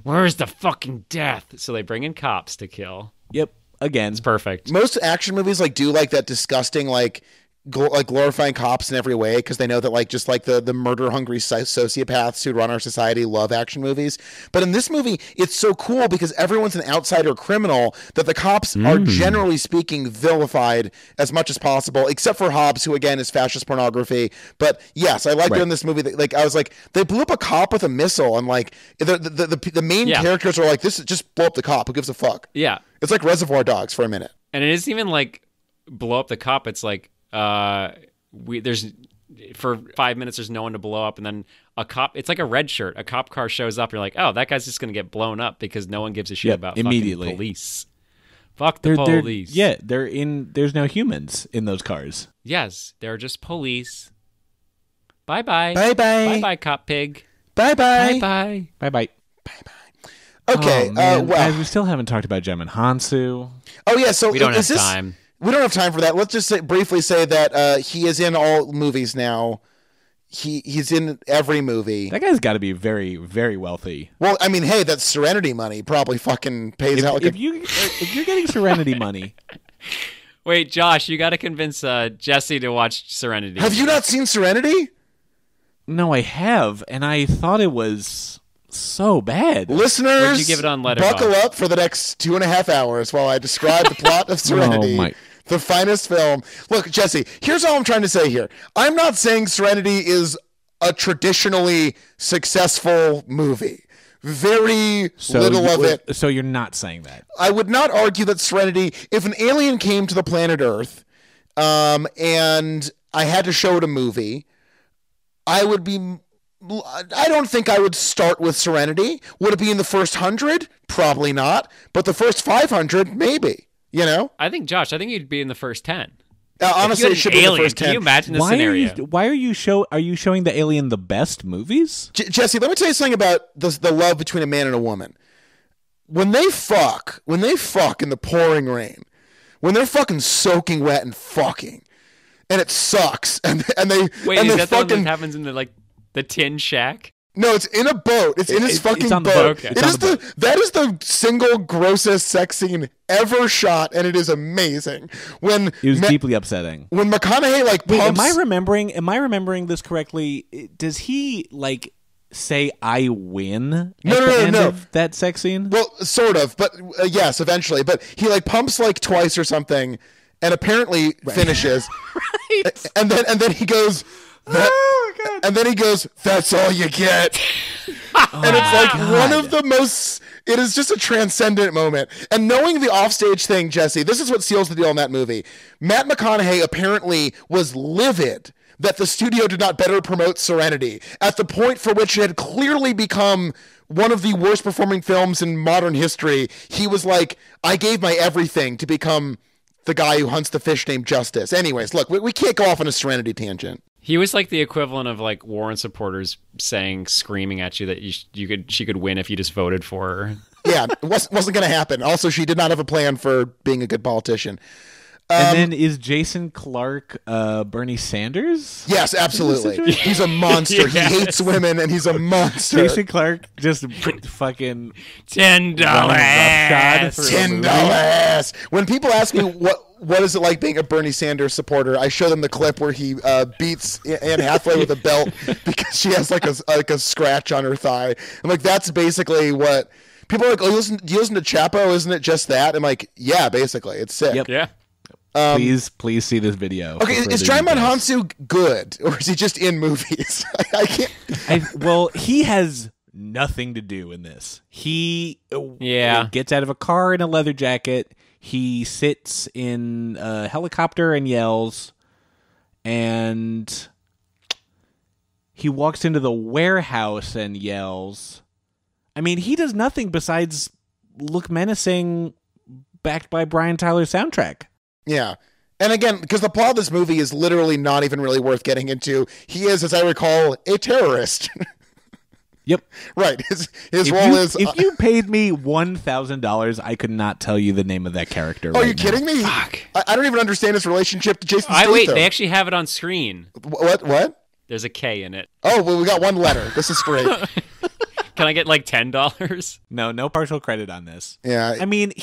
where's the fucking death? So they bring in cops to kill. Yep. Again, It's perfect. Most action movies like do like that disgusting like glorifying cops in every way because they know that like just like the murder hungry sociopaths who run our society love action movies. But in this movie, it's so cool because everyone's an outsider criminal that the cops are generally speaking vilified as much as possible, except for Hobbs, who again is fascist pornography. But yes, I like in this movie that, like I was like they blew up a cop with a missile and like the main characters are like this is just blow up the cop. Who gives a fuck? Yeah. It's like Reservoir Dogs for a minute. And it isn't even like blow up the cop. It's like there's for 5 minutes there's no one to blow up, and then a cop. It's like a red shirt. A cop car shows up. You're like, oh, that guy's just gonna get blown up because no one gives a shit about immediately. fucking police. Fuck the police. There's no humans in those cars. Yes, they're just police. Bye bye. Bye bye. Bye bye, cop pig. Bye bye. Bye bye. Bye bye. Okay. Oh, man. Well. We still haven't talked about Jem and Hansu. Oh yeah. So We don't have this, time. We don't have time for that. Let's just briefly say that he is in all movies now. He's in every movie. That guy's got to be very, very wealthy. Well, I mean, hey, that's Serenity money. Probably fucking pays out. If you're getting Serenity money, Wait, Josh, you got to convince Jesse to watch Serenity. Have you not seen Serenity? no, I have, and I thought it was so bad. Listeners, Where'd you give it on Letterboxd? buckle up for the next 2.5 hours while I describe the plot of Serenity. Oh, my. The finest film. Look, Jesse, here's all I'm trying to say here. I'm not saying Serenity is a traditionally successful movie. Very little of it. So you're not saying that? I would not argue that Serenity, if an alien came to the planet Earth and I had to show it a movie, I don't think I would start with Serenity. Would it be in the first 100? Probably not. But the first 500, maybe. You know? I think you'd be in the first 10. Honestly, it should be in the first 10. Can you imagine the scenario? Why are you showing the alien the best movies? Jesse, let me tell you something about the love between a man and a woman. When they fuck in the pouring rain, when they're fucking soaking wet and fucking, and it sucks, and they Wait, and is they that the one fucking that happens in the tin shack? no, it's in a boat. It's in his fucking it's on the boat. boat. Okay. That is the single grossest sex scene ever shot, and it is amazing. When It was deeply upsetting. when McConaughey like Wait, pumps. am I remembering this correctly? Does he like say "I win" at the end of that sex scene? Well, sort of, but yes, eventually. But he like pumps like twice or something, and apparently finishes. Right. And then he goes. Oh my God. And then he goes, "That's all you get." And it's like one of the most. It is just a transcendent moment. And knowing the offstage thing, Jesse, this is what seals the deal in that movie. Matt McConaughey apparently was livid that the studio did not better promote Serenity at the point for which it had clearly become one of the worst performing films in modern history. He was like, "I gave my everything to become the guy who hunts the fish named Justice." Anyways, look, we can't go off on a Serenity tangent. He was like the equivalent of like Warren supporters screaming at you that she could win if you just voted for her. Yeah, it wasn't going to happen. Also, she did not have a plan for being a good politician. And then is Jason Clarke Bernie Sanders? Yes, absolutely. He's a monster. Yes. He hates women, and he's a monster. Jason Clarke just fucking $10. $10. When people ask me what is it like being a Bernie Sanders supporter, I show them the clip where he beats Anne Hathaway with a belt because she has like a scratch on her thigh. I'm like, that's basically what people are like. Oh, do you listen to Chapo? Isn't it just that? I'm like, yeah, basically, it's sick. Yep. Yeah. Please see this video. Okay, is Jaimon Hansu good, or is he just in movies? I can't. Well, he has nothing to do in this. He gets out of a car in a leather jacket. He sits in a helicopter and yells, and he walks into the warehouse and yells. I mean, he does nothing besides look menacing, backed by Brian Tyler's soundtrack. Yeah. And again, because the plot of this movie is literally not even really worth getting into, he is, as I recall, a terrorist. Yep. Right. His role is. If you paid me $1,000, I could not tell you the name of that character. Oh, are you kidding me? Fuck. I don't even understand his relationship to Jason Statham. Wait, they actually have it on screen. What? There's a K in it. Oh, well, we got one letter. This is great. Can I get like $10? No partial credit on this. Yeah. I mean,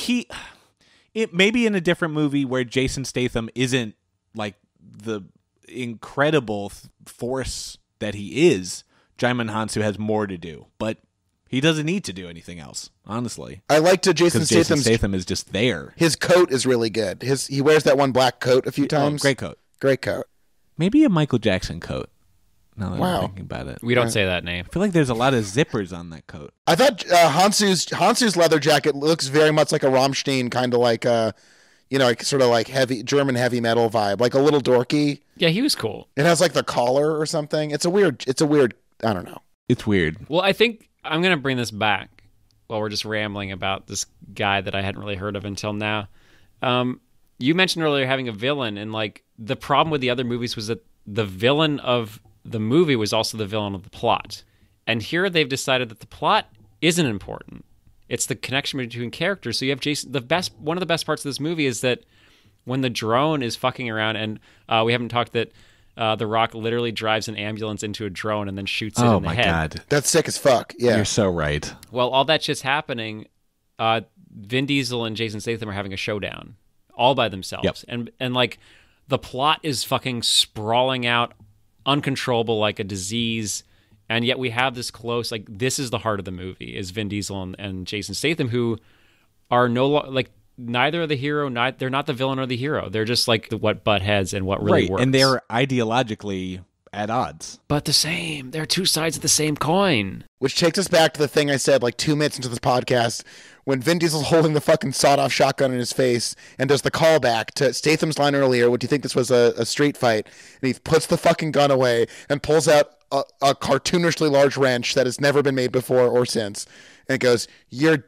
it may be in a different movie where Jason Statham isn't like the incredible force that he is. Djimon Hounsou has more to do, but he doesn't need to do anything else, honestly. I like to Jason Statham is just there. His coat is really good. He wears that one black coat a few times. Great coat. Great coat. Maybe a Michael Jackson coat. Now that Wow. I'm thinking about it. We don't say that name. I feel like there's a lot of zippers on that coat. I thought Hansou's leather jacket looks very much like a Rammstein, kind of like like sort of like heavy German heavy metal vibe, like a little dorky. Yeah, he was cool. It has like the collar or something. It's a weird. I don't know. It's weird. Well, I think I'm going to bring this back while we're just rambling about this guy that I hadn't really heard of until now. You mentioned earlier having a villain, and like the problem with the other movies was that the villain of the movie was also the villain of the plot. And here they've decided that the plot isn't important. It's the connection between characters. So you have Jason. One of the best parts of this movie is that when the drone is fucking around, and we haven't talked that The Rock literally drives an ambulance into a drone and then shoots it in the head. Oh my God. That's sick as fuck. Yeah. You're so right. Well, all that shit's happening. Vin Diesel and Jason Statham are having a showdown all by themselves. Yep. And like the plot is fucking sprawling out, uncontrollable like a disease. And yet we have this close, like this is the heart of the movie, is Vin Diesel and Jason Statham, who are neither are the hero, they're not the villain or the hero. They're just like what butt heads and what really works. And they're ideologically at odds. But the same. They're two sides of the same coin. Which takes us back to the thing I said like 2 minutes into this podcast when Vin Diesel's holding the fucking sawed-off shotgun in his face and does the callback to Statham's line earlier, would you think this was a street fight? And he puts the fucking gun away and pulls out a cartoonishly large wrench that has never been made before or since. And it goes, you're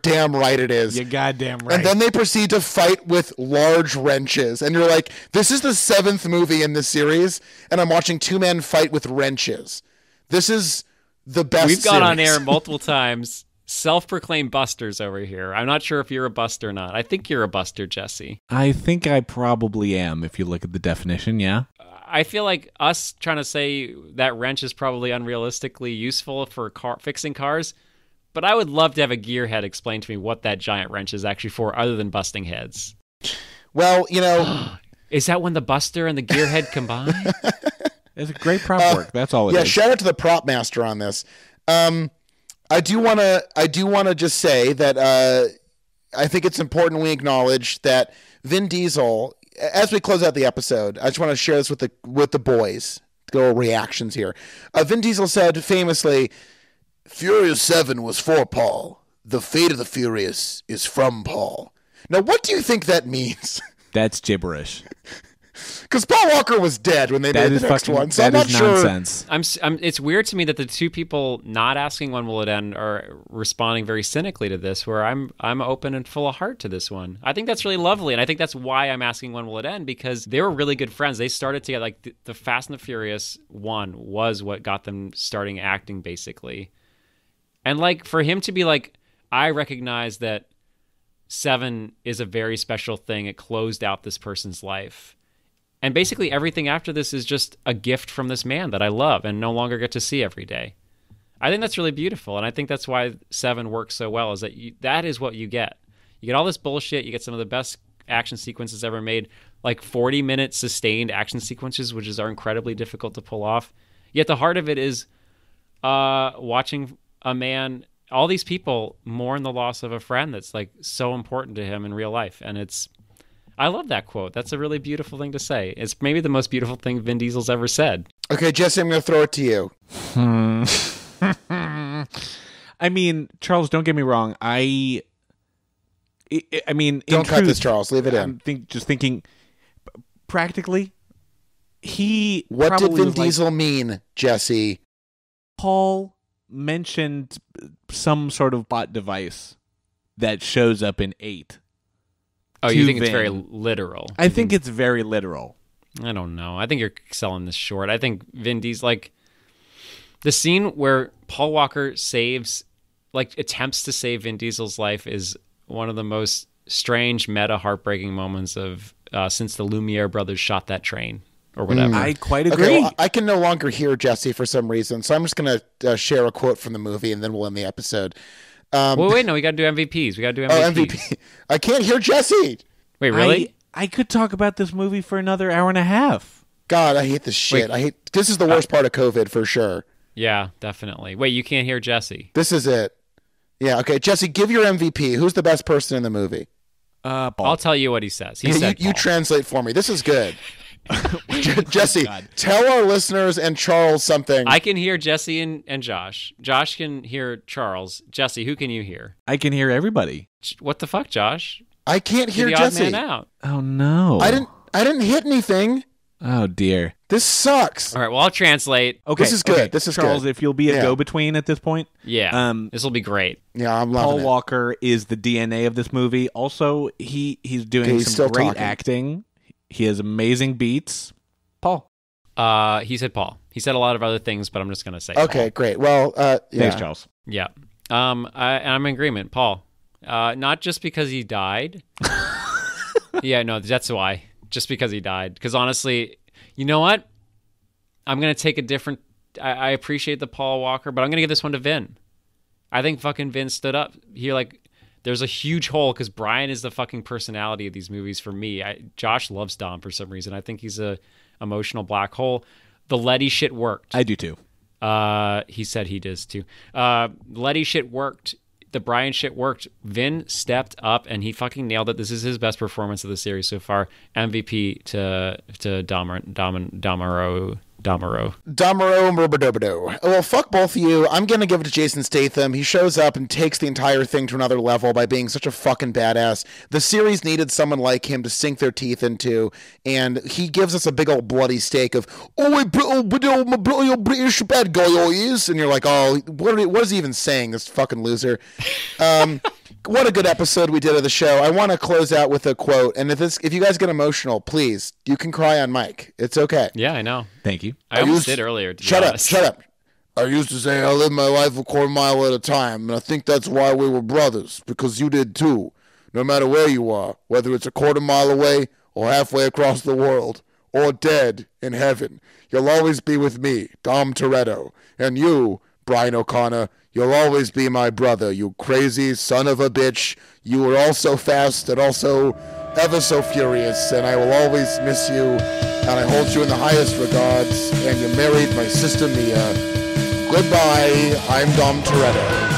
damn right it is. You're goddamn right. And then they proceed to fight with large wrenches. And you're like, this is the 7th movie in this series, and I'm watching two men fight with wrenches. This is the best We've gone on series. air multiple times. Self-proclaimed busters over here. I'm not sure if you're a buster or not. I think you're a buster, Jesse. I think I probably am, if you look at the definition, yeah. I feel like us trying to say that wrench is probably unrealistically useful for fixing cars, but I would love to have a gearhead explain to me what that giant wrench is actually for other than busting heads. Well, Is that when the buster and the gearhead combine? It's a great prop work. That's all it is. yeah, shout out to the prop master on this. I do want to just say that I think it's important we acknowledge that Vin Diesel, as we close out the episode, I just want to share this with the boys. Go reactions here. Vin Diesel said famously, "Furious 7 was for Paul. The fate of the Furious is from Paul." Now, what do you think that means? That's gibberish. Because Paul Walker was dead when they made the next one, so I'm not sure. Nonsense. It's weird to me that the two people not asking when will it end are responding very cynically to this, where I'm open and full of heart to this one. I think that's really lovely, and I think that's why I'm asking when will it end, because they were really good friends. They started together, like the Fast and the Furious 1 was what got them starting acting, basically. And like for him to be like, I recognize that 7 is a very special thing. It closed out this person's life. And basically everything after this is just a gift from this man that I love and no longer get to see every day. I think that's really beautiful, and I think that's why 7 works so well, is that that is what you get. You get all this bullshit, you get some of the best action sequences ever made, like 40-minute sustained action sequences, which are incredibly difficult to pull off. Yet the heart of it is watching a man, all these people mourn the loss of a friend that's like so important to him in real life, and I love that quote. That's a really beautiful thing to say. It's maybe the most beautiful thing Vin Diesel's ever said. Okay, Jesse, I'm going to throw it to you. I mean, Charles, don't get me wrong. I mean, Don't cut this, Charles. Leave it in. I'm just thinking, practically, What did probably Vin Diesel mean, Jesse? Paul mentioned some sort of bot device that shows up in 8. Oh, you to think it's Vin. very literal? I think it's very literal. I don't know. I think you're selling this short. I think Vin Diesel, like, The scene where Paul Walker attempts to save Vin Diesel's life is one of the most strange, meta, heartbreaking moments of since the Lumiere brothers shot that train or whatever. I quite agree. Okay, well, I can no longer hear Jesse for some reason, so I'm just going to share a quote from the movie, and then we'll end the episode. Wait, no, we got to do MVPs. We got to do MVPs. Oh, MVP. I can't hear Jesse. Wait, really? I could talk about this movie for another hour and a half. God, I hate this shit. This is the worst part of COVID for sure. Yeah, definitely. Wait, you can't hear Jesse. This is it. Yeah, okay. Jesse, give your MVP. Who's the best person in the movie? Paul. I'll tell you what he says. He said you Paul. translate for me. This is good. Jesse, tell our listeners and Charles something. I can hear Jesse and Josh. Josh can hear Charles. Jesse, who can you hear? I can hear everybody. What the fuck, Josh? I can't hear You're the odd Jesse. man out. Oh no. I didn't hit anything. Oh dear. This sucks. All right, well, I'll translate. Okay, This is good. okay. This is Charles, good. if you'll be a Yeah. go-between at this point. Yeah, this will be great. Yeah, I'm Paul loving it. Walker is the DNA of this movie. Also, he's doing Okay, he's some still great talking. acting. He has amazing beats. Paul. He said Paul. He said a lot of other things, but I'm just going to say Okay, Paul. great. Well, yeah. Thanks, Charles. Yeah. I'm in agreement. Paul. Not just because he died. Yeah, no, that's why. Just because he died. Because honestly, you know what? I'm going to take a different... I appreciate the Paul Walker, but I'm going to give this one to Vin. I think fucking Vin stood up. There's a huge hole because Brian is the fucking personality of these movies for me. Josh loves Dom for some reason. I think he's a emotional black hole. The Letty shit worked. I do too. He said he does too. Letty shit worked. The Brian shit worked. Vin stepped up and he fucking nailed it. This is his best performance of the series so far. MVP to Domaro. Domero Murbadobodo. Well, fuck both of you. I'm gonna give it to Jason Statham. He shows up and takes the entire thing to another level by being such a fucking badass. The series needed someone like him to sink their teeth into, and he gives us a big old bloody steak of my British bad guy is, and you're like, oh, what is he even saying? This fucking loser. What a good episode we did of the show. I want to close out with a quote, and if you guys get emotional, please, you can cry on mic. It's okay. Yeah, I know. Thank you. I almost did earlier. Shut up. I used to say I live my life a quarter mile at a time, and I think that's why we were brothers, because you did too. No matter where you are, whether it's a quarter mile away or halfway across the world, or dead in heaven, you'll always be with me, Dom Toretto, and you, Brian O'Connor, you'll always be my brother, you crazy son of a bitch. You were also fast and also ever so furious, and I will always miss you, and I hold you in the highest regards, and you married my sister Mia. Goodbye, I'm Dom Toretto.